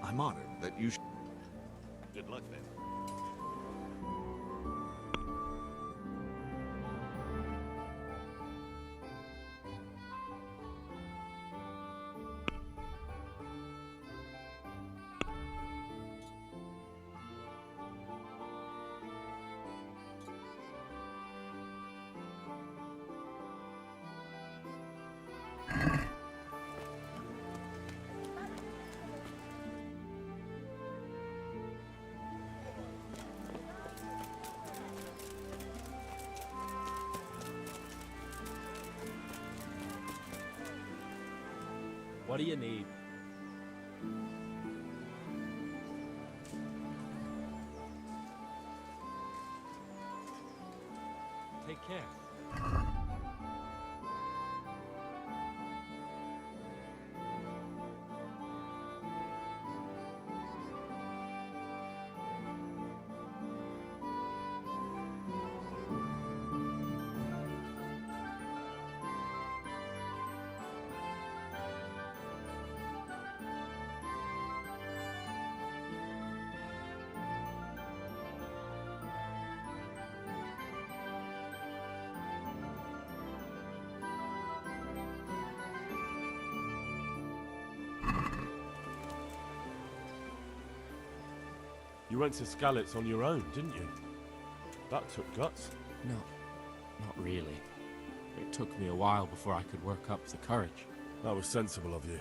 I'm honored that you... Good luck, then. What do you need? Take care. You went to Skalitz on your own, didn't you? That took guts. No, not really. It took me a while before I could work up the courage. That was sensible of you.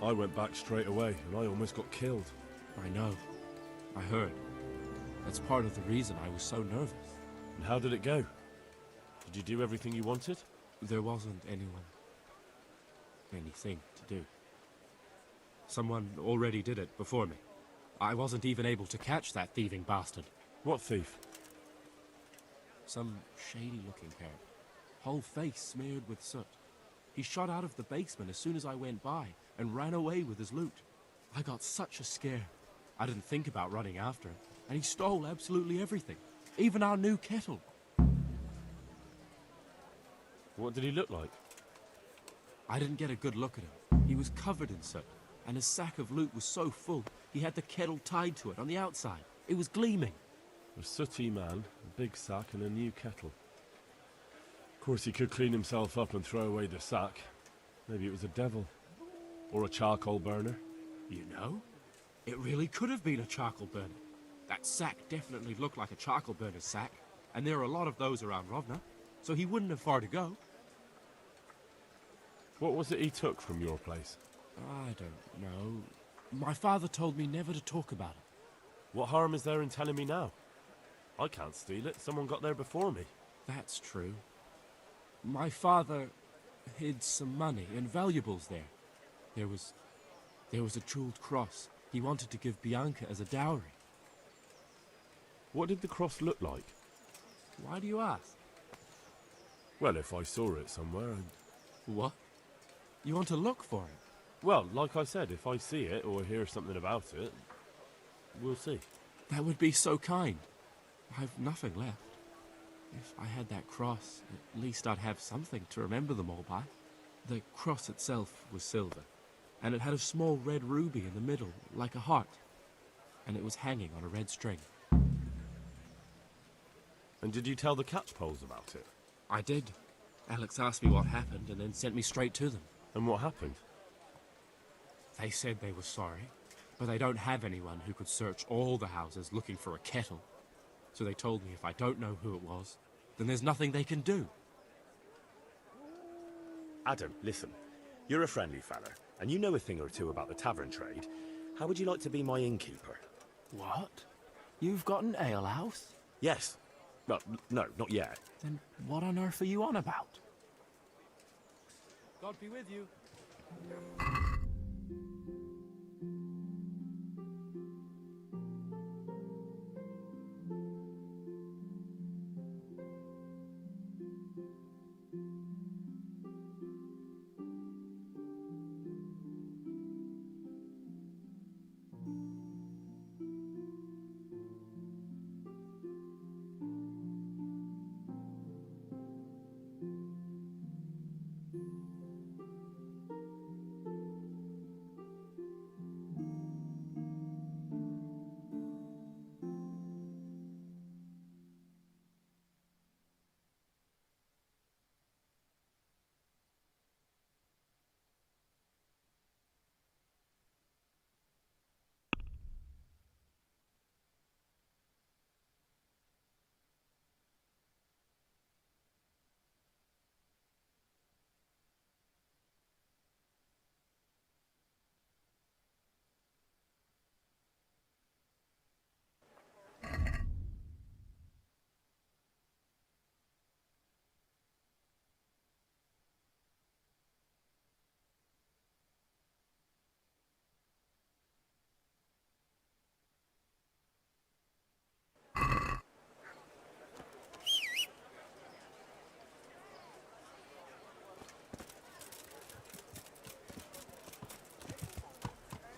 I went back straight away, and I almost got killed. I know. I heard. That's part of the reason I was so nervous. And how did it go? Did you do everything you wanted? There wasn't anything to do. Someone already did it before me. I wasn't even able to catch that thieving bastard. What thief? Some shady-looking pair. Whole face smeared with soot. He shot out of the basement as soon as I went by and ran away with his loot. I got such a scare. I didn't think about running after him, and he stole absolutely everything, even our new kettle. What did he look like? I didn't get a good look at him. He was covered in soot, and his sack of loot was so full, he had the kettle tied to it on the outside. It was gleaming. A sooty man, a big sack and a new kettle. Of course, he could clean himself up and throw away the sack. Maybe it was a devil. Or a charcoal burner. You know, it really could have been a charcoal burner. That sack definitely looked like a charcoal burner's sack, and there are a lot of those around Rovna, so he wouldn't have far to go. What was it he took from your place? I don't know. My father told me never to talk about it. What harm is there in telling me now? I can't steal it. Someone got there before me. That's true. My father hid some money and valuables there. There was a jeweled cross he wanted to give Bianca as a dowry. What did the cross look like? Why do you ask? Well, if I saw it somewhere, What? You want to look for it? Well, like I said, if I see it or hear something about it, we'll see. That would be so kind. I've nothing left. If I had that cross, at least I'd have something to remember them all by. The cross itself was silver, and it had a small red ruby in the middle, like a heart, and it was hanging on a red string. And did you tell the catchpoles about it? I did. Alex asked me what happened and then sent me straight to them. And what happened? They said they were sorry, but they don't have anyone who could search all the houses looking for a kettle. So they told me if I don't know who it was, then there's nothing they can do. Adam, listen. You're a friendly fella, and you know a thing or two about the tavern trade. How would you like to be my innkeeper? What? You've got an alehouse? Yes. Well, no, not yet. Then what on earth are you on about? God be with you.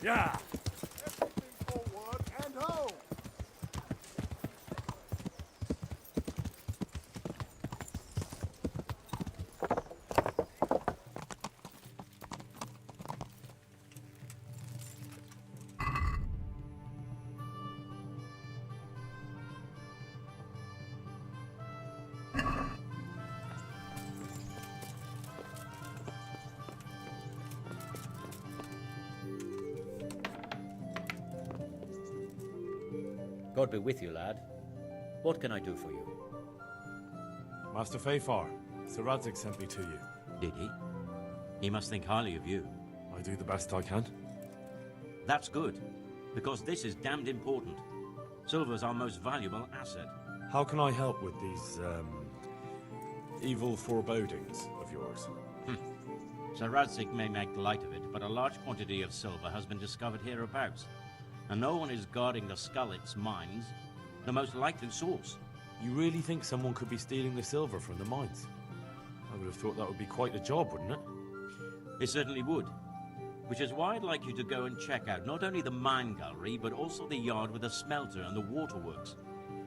Yeah. Forward and home. God be with you, lad. What can I do for you? Master Fafar, Sir Radzig sent me to you. Did he? He must think highly of you. I do the best I can. That's good, because this is damned important. Silver's our most valuable asset. How can I help with these, evil forebodings of yours? Sir Radzig may make light of it, but a large quantity of silver has been discovered hereabouts, and no one is guarding the Scullets mines, the most likely source. You really think someone could be stealing the silver from the mines? I would have thought that would be quite a job, wouldn't it? It certainly would. Which is why I'd like you to go and check out not only the mine gallery, but also the yard with the smelter and the waterworks.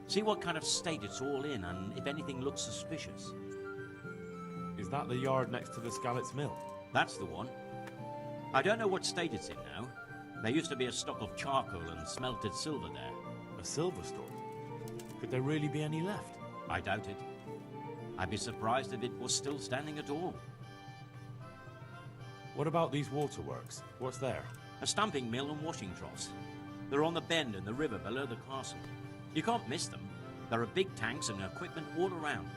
See what kind of state it's all in, and if anything looks suspicious. Is that the yard next to the Scallots Mill? That's the one. I don't know what state it's in now. There used to be a stock of charcoal and smelted silver there. A silver store? Could there really be any left? I doubt it. I'd be surprised if it was still standing at all. What about these waterworks? What's there? A stamping mill and washing troughs. They're on the bend in the river below the castle. You can't miss them. There are big tanks and equipment all around.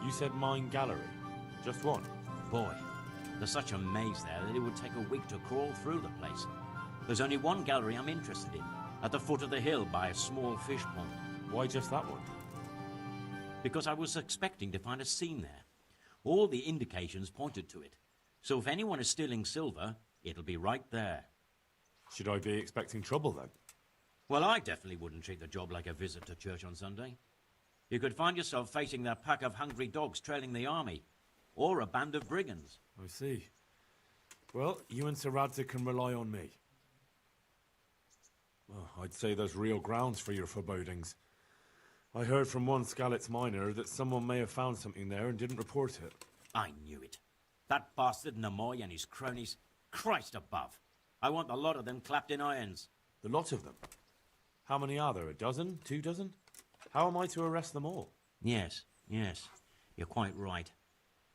You said mine gallery. Just one? Boy, there's such a maze there that it would take a week to crawl through the place. There's only one gallery I'm interested in, at the foot of the hill by a small fish pond. Why just that one? Because I was expecting to find a scene there. All the indications pointed to it. So if anyone is stealing silver, it'll be right there. Should I be expecting trouble then? Well, I definitely wouldn't treat the job like a visit to church on Sunday. You could find yourself facing that pack of hungry dogs trailing the army, or a band of brigands. I see. Well, you and Sir Radzig can rely on me. Well, I'd say there's real grounds for your forebodings. I heard from one Scallots miner that someone may have found something there and didn't report it. I knew it. That bastard Namoy and his cronies. Christ above. I want the lot of them clapped in irons. The lot of them? How many are there? A dozen? 2 dozen? How am I to arrest them all? Yes. You're quite right.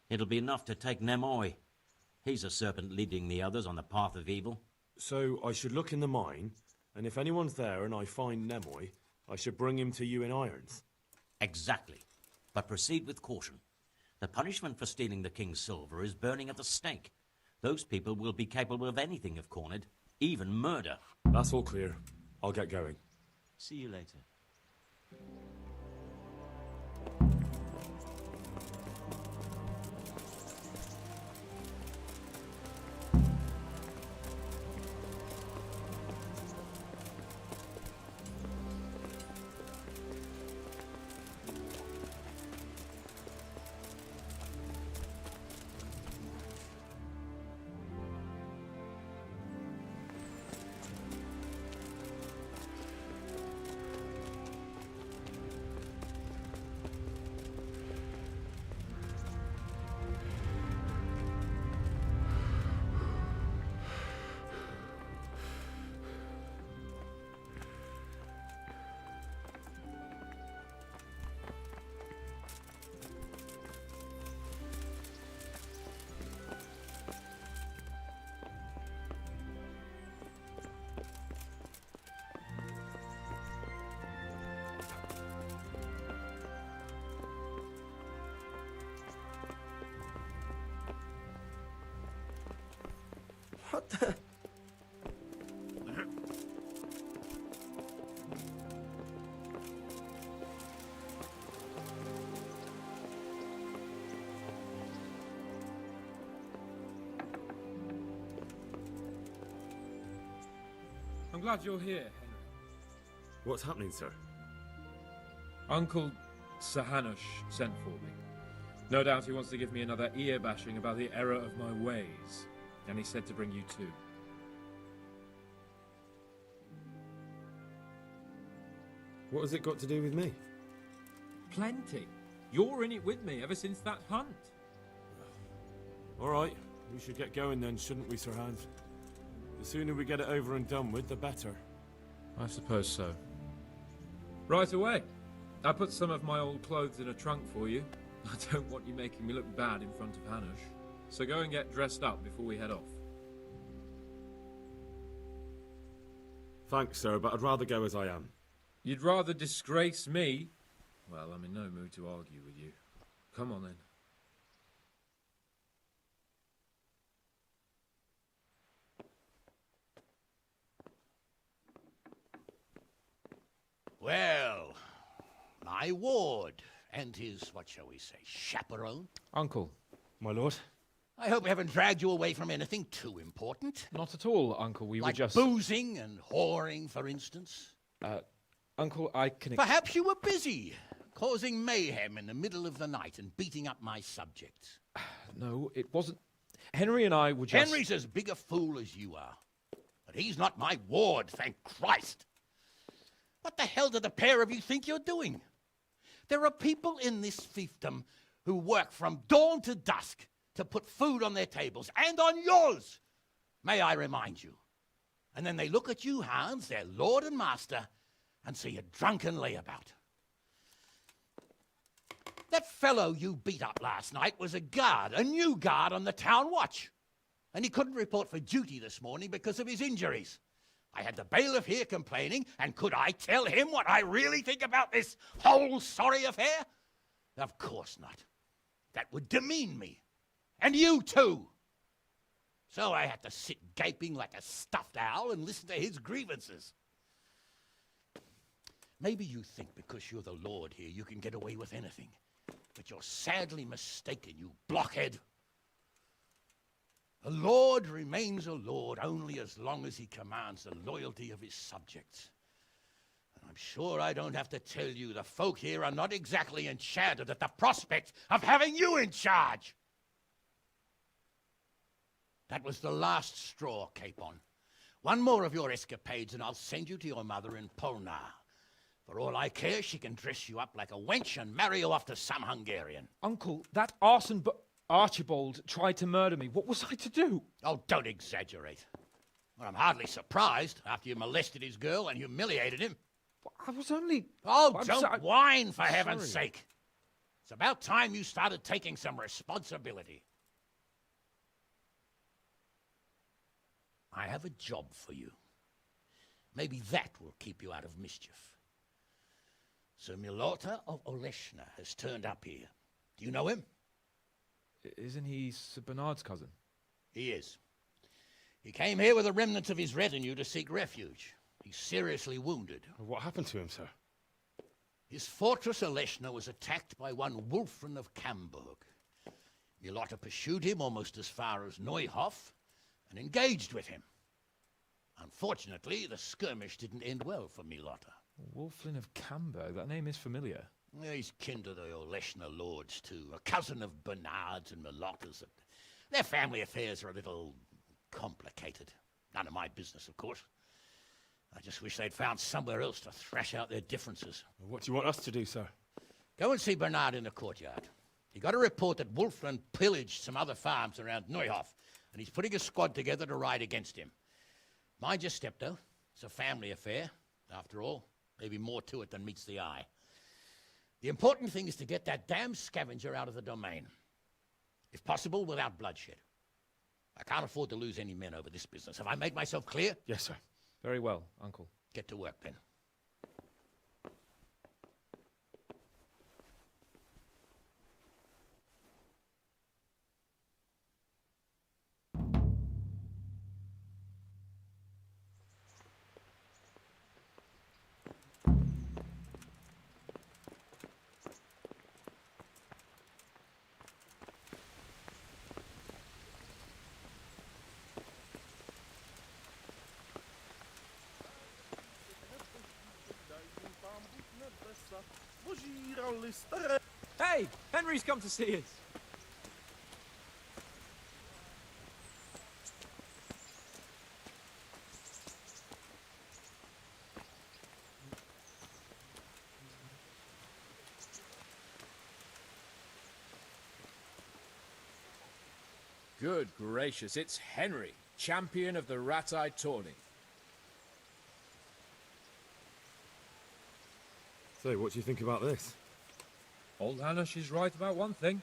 It'll be enough to take Nemoy. He's a serpent leading the others on the path of evil. So I should look in the mine, and if anyone's there and I find Nemoy, I should bring him to you in irons. Exactly. But proceed with caution. The punishment for stealing the king's silver is burning at the stake. Those people will be capable of anything if cornered, even murder. That's all clear. I'll get going. See you later. What the... I'm glad you're here, Henry. What's happening, sir? Uncle Sir Hanush sent for me. No doubt he wants to give me another ear bashing about the error of my ways, and he said to bring you too. What has it got to do with me? Plenty. You're in it with me ever since that hunt. All right, we should get going then, shouldn't we, Sir Hans? The sooner we get it over and done with, the better. I suppose so. Right away. I put some of my old clothes in a trunk for you. I don't want you making me look bad in front of Hanush. So go and get dressed up before we head off. Thanks, sir, but I'd rather go as I am. You'd rather disgrace me? Well, I'm in no mood to argue with you. Come on then. Well, my ward and his, what shall we say, chaperone. Uncle. My lord? I hope we haven't dragged you away from anything too important. Not at all, Uncle. We like were just... boozing and whoring, for instance. Uncle, I can... Perhaps you were busy, causing mayhem in the middle of the night and beating up my subjects. No, it wasn't... Henry and I were just... Henry's as big a fool as you are. But he's not my ward, thank Christ. What the hell do the pair of you think you're doing? There are people in this fiefdom who work from dawn to dusk to put food on their tables, and on yours, may I remind you. And then they look at you, Hans, their lord and master, and see a drunken layabout. That fellow you beat up last night was a guard, a new guard on the town watch. And he couldn't report for duty this morning because of his injuries. I had the bailiff here complaining, and could I tell him what I really think about this whole sorry affair? Of course not. That would demean me. And you too. So I had to sit gaping like a stuffed owl and listen to his grievances. Maybe you think because you're the lord here you can get away with anything. But you're sadly mistaken, you blockhead. A lord remains a lord only as long as he commands the loyalty of his subjects. And I'm sure I don't have to tell you the folk here are not exactly enchanted at the prospect of having you in charge. That was the last straw, Capon. One more of your escapades and I'll send you to your mother in Polnar. For all I care, she can dress you up like a wench and marry you off to some Hungarian. Uncle, that arson Archibald tried to murder me. What was I to do? Oh, don't exaggerate. Well, I'm hardly surprised after you molested his girl and humiliated him. I was only... Oh, don't whine, for heaven's sorry. sake. It's about time you started taking some responsibility. I have a job for you. Maybe that will keep you out of mischief. Sir Milota of Oleshna has turned up here. Do you know him? Isn't he Sir Bernard's cousin? He is. He came here with the remnants of his retinue to seek refuge. He's seriously wounded. What happened to him, sir? His fortress Oleshna was attacked by one Wulfrin of Camburg. Milota pursued him almost as far as Neuhof and engaged with him. Unfortunately, the skirmish didn't end well for Milota. Wulflin of Camburg, that name is familiar. Yeah, he's kin to the Oleshna lords, too. A cousin of Bernard's and Milota's. Their family affairs are a little complicated. None of my business, of course. I just wish they'd found somewhere else to thrash out their differences. What do you want us to do, sir? Go and see Bernard in the courtyard. He got a report that Wulflin pillaged some other farms around Neuhof, and he's putting a squad together to ride against him. Mind your step, though. It's a family affair, after all. Maybe more to it than meets the eye. The important thing is to get that damn scavenger out of the domain. If possible, without bloodshed. I can't afford to lose any men over this business. Have I made myself clear? Yes, sir. Very well, Uncle. Get to work, then. Hey, Henry's come to see us. Good gracious, it's Henry, champion of the Rat-Eye tourney. So, what do you think about this? Old Hanush is right about one thing.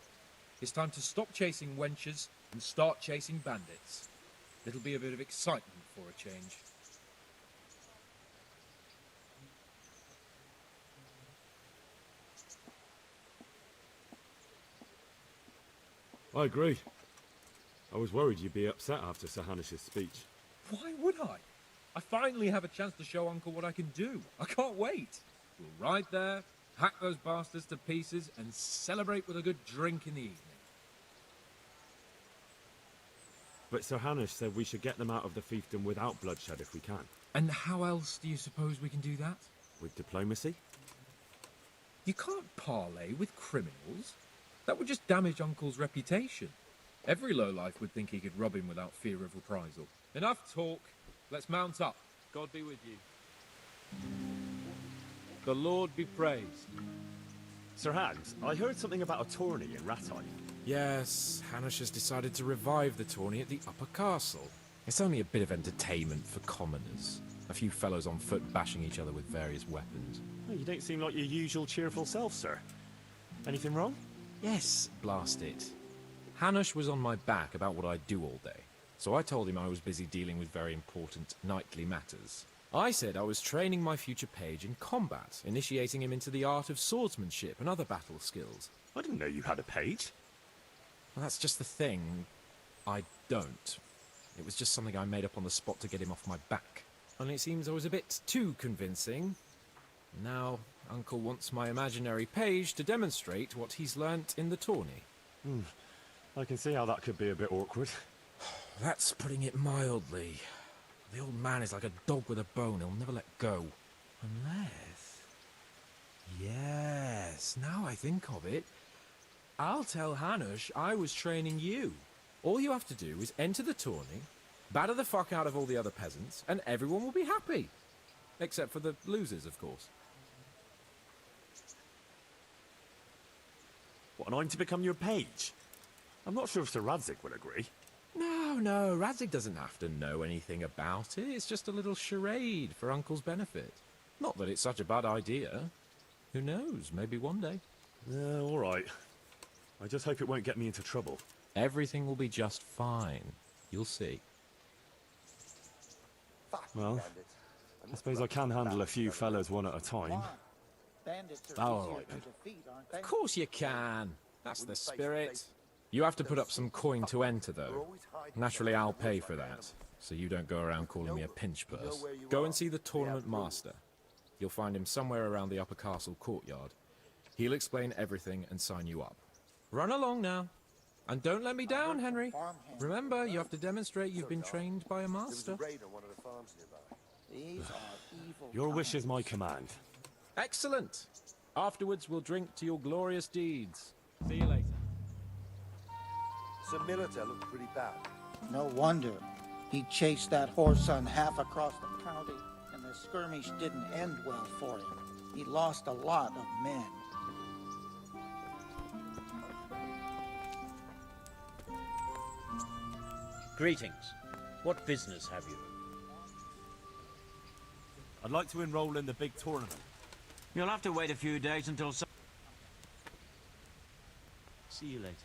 It's time to stop chasing wenches and start chasing bandits. It'll be a bit of excitement for a change. I agree. I was worried you'd be upset after Sir Hanish's speech. Why would I? I finally have a chance to show Uncle what I can do. I can't wait. We'll ride there, hack those bastards to pieces, and celebrate with a good drink in the evening. But Sir Hanish said we should get them out of the fiefdom without bloodshed if we can. And how else do you suppose we can do that? With diplomacy? You can't parley with criminals. That would just damage Uncle's reputation. Every lowlife would think he could rob him without fear of reprisal. Enough talk. Let's mount up. God be with you. The Lord be praised. Sir Hans, I heard something about a tourney in Rat-Eye. Yes, Hanush has decided to revive the tourney at the Upper Castle. It's only a bit of entertainment for commoners. A few fellows on foot bashing each other with various weapons. Oh, you don't seem like your usual cheerful self, sir. Anything wrong? Yes, blast it. Hanush was on my back about what I'd do all day, so I told him I was busy dealing with very important knightly matters. I said I was training my future page in combat, initiating him into the art of swordsmanship and other battle skills. I didn't know you had a page. Well, that's just the thing. I don't. It was just something I made up on the spot to get him off my back. Only it seems I was a bit too convincing. Now, Uncle wants my imaginary page to demonstrate what he's learnt in the tourney. I can see how that could be a bit awkward. That's putting it mildly. The old man is like a dog with a bone. He'll never let go. Unless... Yes, now I think of it. I'll tell Hanush I was training you. All you have to do is enter the tourney, batter the fuck out of all the other peasants, and everyone will be happy. Except for the losers, of course. What, and I'm to become your page? I'm not sure if Sir Radzig will agree. No, Radzig doesn't have to know anything about it. It's just a little charade for Uncle's benefit. Not that it's such a bad idea. Who knows, maybe one day. All right. I just hope it won't get me into trouble. Everything will be just fine. You'll see. Well, I suppose I can handle a few fellas one at a time. All right, then. Of course you can. That's the spirit. You have to put up some coin to enter, though. Naturally, I'll pay for that, so you don't go around calling me a pinch purse. Go and see the tournament master. You'll find him somewhere around the Upper Castle courtyard. He'll explain everything and sign you up. Run along now. And don't let me down, Henry. Remember, you have to demonstrate you've been trained by a master. Your wish is my command. Excellent. Afterwards, we'll drink to your glorious deeds. See you later. Sir Militer looked pretty bad. No wonder. He chased that whoreson half across the county, and the skirmish didn't end well for him. He lost a lot of men. Greetings. What business have you? I'd like to enroll in the big tournament. You'll have to wait a few days until... See you later.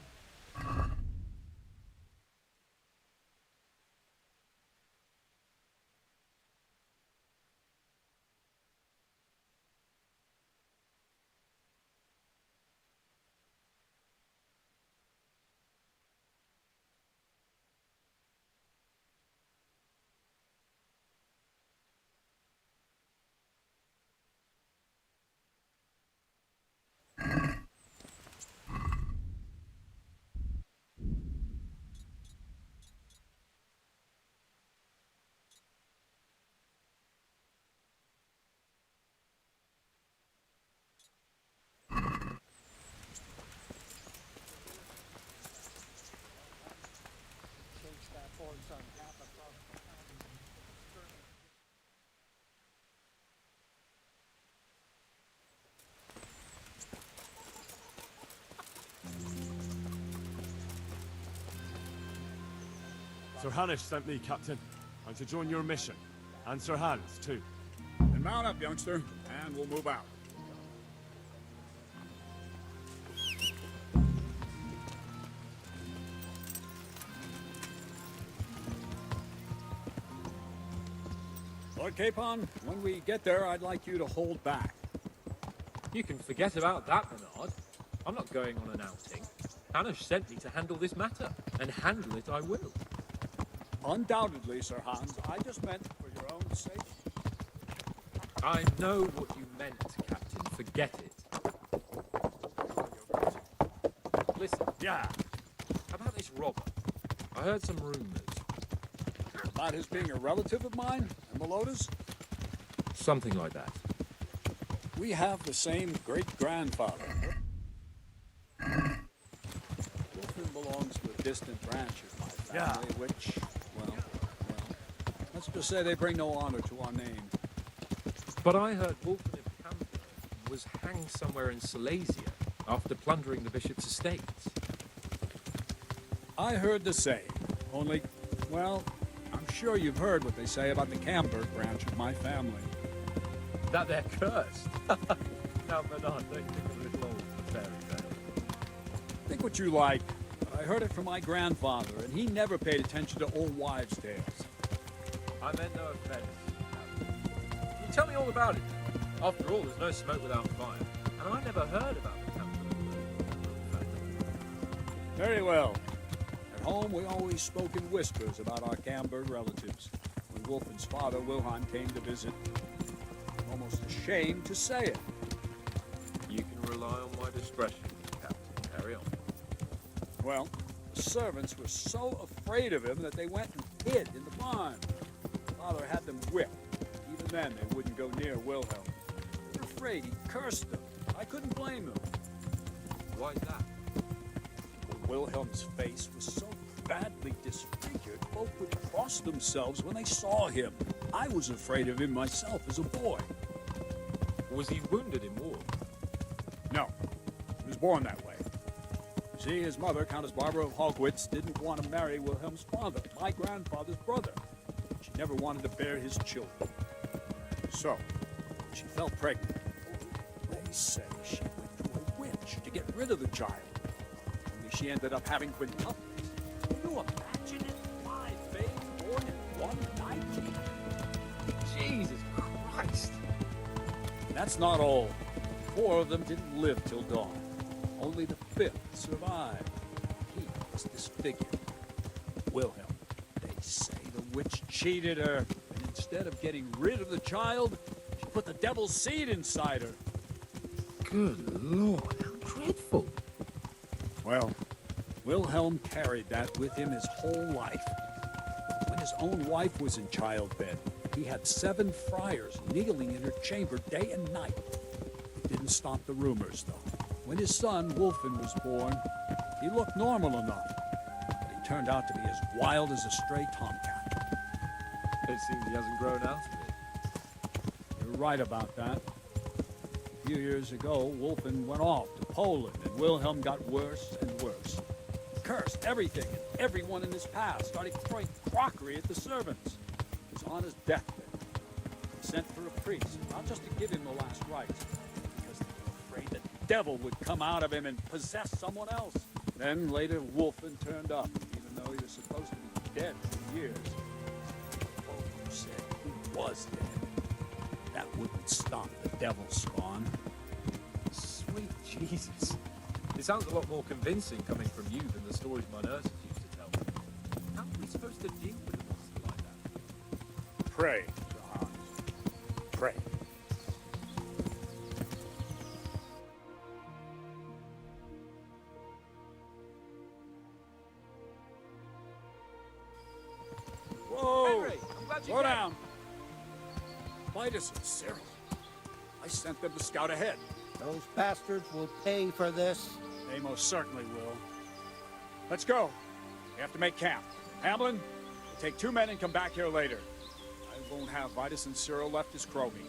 Sir Hanish sent me, Captain. I'm to join your mission. And Sir Hans, too. Then mount up, youngster, and we'll move out. Lord Capon, when we get there, I'd like you to hold back. You can forget about that, Bernard. I'm not going on an outing. Hanish sent me to handle this matter, and handle it I will. Undoubtedly, Sir Hans. I just meant for your own sake. I know what you meant, Captain. Forget it. Listen. Yeah. About this robber. I heard some rumors. About his being a relative of mine and Meloda's? Something like that. We have the same great-grandfather. Wolfen belongs to a distant branch of my family, which, well, let's just say they bring no honor to our name. But I heard Wolfen of Camden was hanged somewhere in Silesia after plundering the bishop's estates. I heard the same, only, well, I'm sure you've heard what they say about the Camberg branch of my family. That they're cursed? Now, Bernard, don't you think I'm a little old for fairy tale? Think what you like, but I heard it from my grandfather, and he never paid attention to old wives' tales. I meant no offense. You tell me all about it. After all, there's no smoke without fire, and I never heard about the Camberg. Very well. At home, we always spoke in whispers about our Camberg relatives. When Wolfen's father, Wilhelm, came to visit, I'm almost ashamed to say it. You can rely on my discretion, Captain. Carry on. Well, the servants were so afraid of him that they went and hid in the barn. Father had them whipped. Even then, they wouldn't go near Wilhelm. They were afraid he cursed them. I couldn't blame them. Why that? Wilhelm's face was so badly disfigured, folk would cross themselves when they saw him. I was afraid of him myself as a boy. Was he wounded in war? No. He was born that way. You see, his mother, Countess Barbara of Hogwitz, didn't want to marry Wilhelm's father, my grandfather's brother. She never wanted to bear his children. So, when she fell pregnant, they say she went to a witch to get rid of the child. Only she ended up having quintuplets. Can you imagine it? 5 babes born in one night? Jesus Christ! That's not all. 4 of them didn't live till dawn. Only the 5th survived. He was disfigured. Wilhelm, they say the witch cheated her, and instead of getting rid of the child, she put the devil's seed inside her. Good Lord, how dreadful. Well, Wilhelm carried that with him his whole life. When his own wife was in childbed, he had 7 friars kneeling in her chamber day and night. It didn't stop the rumors, though. When his son, Wolfen, was born, he looked normal enough, but he turned out to be as wild as a stray tomcat. It seems he hasn't grown out of it. You're right about that. A few years ago, Wolfen went off to Poland, and Wilhelm got worse and worse. He cursed everything and everyone in his path, started throwing crockery at the servants. He was on his deathbed. He sent for a priest, not just to give him the last rites, because they were afraid the devil would come out of him and possess someone else. Then later, Wolfen turned up, even though he was supposed to be dead for years. Folk said he was dead. That wouldn't stop the devil's spawn. Sweet Jesus. It sounds a lot more convincing coming from you than the stories my nurses used to tell me. How are we supposed to deal with a monster like that? Pray, Sir Hans. Pray. Whoa! Henry, I'm glad you Slow came. down. Vitus and Cyril. I sent them to scout ahead. Those bastards will pay for this. They most certainly will. Let's go. We have to make camp. Hamlin, take 2 men and come back here later. I won't have Vitus and Cyril left as crowing.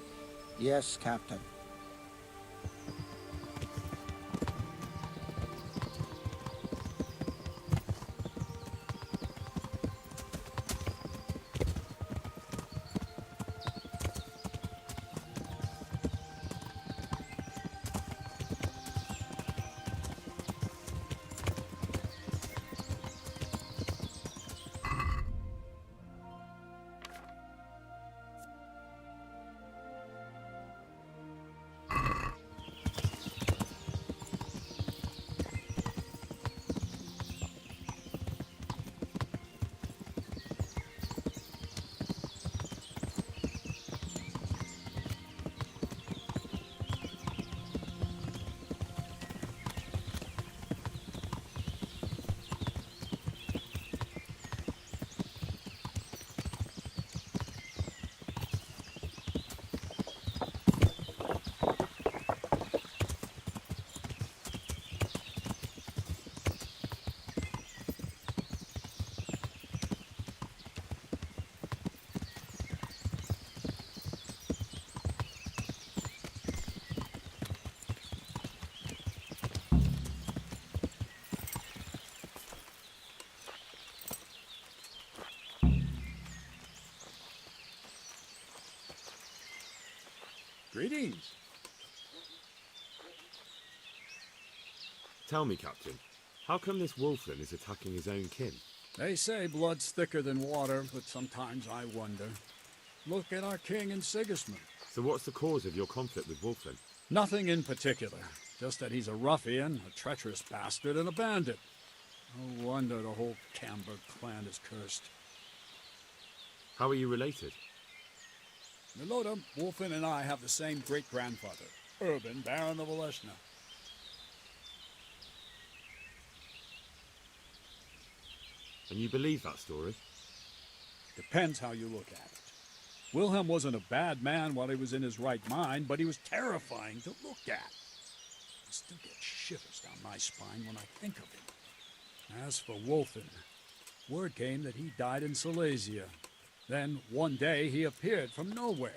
Yes, Captain. Greetings. Tell me, Captain, how come this wolfling is attacking his own kin? They say blood's thicker than water, but sometimes I wonder. Look at our king and Sigismund. So what's the cause of your conflict with Wolfling? Nothing in particular, just that he's a ruffian, a treacherous bastard, and a bandit. No wonder the whole Camber clan is cursed. How are you related? Milota, Wolfin, and I have the same great-grandfather, Urban, Baron of Oleshna. And you believe that story? Depends how you look at it. Wilhelm wasn't a bad man while he was in his right mind, but he was terrifying to look at. I still get shivers down my spine when I think of him. As for Wolfen, word came that he died in Silesia. Then, one day, he appeared from nowhere.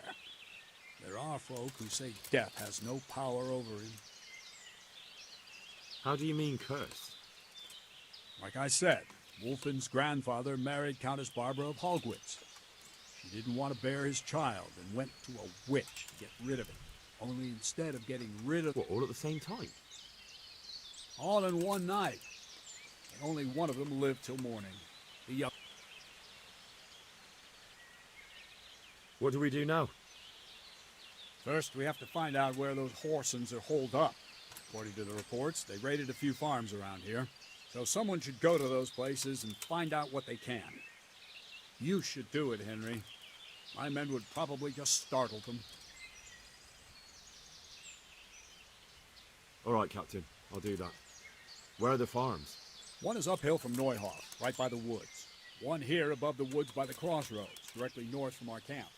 There are folk who say death has no power over him. How do you mean cursed? Like I said, Wolfen's grandfather married Countess Barbara of Hogwitz. She didn't want to bear his child and went to a witch to get rid of it. Only instead of getting rid of... What, all at the same time? All in one night. And only one of them lived till morning. The young... What do we do now? First, we have to find out where those Horsons are holed up. According to the reports, they raided a few farms around here. So someone should go to those places and find out what they can. You should do it, Henry. My men would probably just startle them. All right, Captain. I'll do that. Where are the farms? One is uphill from Neuhoff, right by the woods. One here above the woods by the crossroads, directly north from our camp.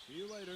See you later.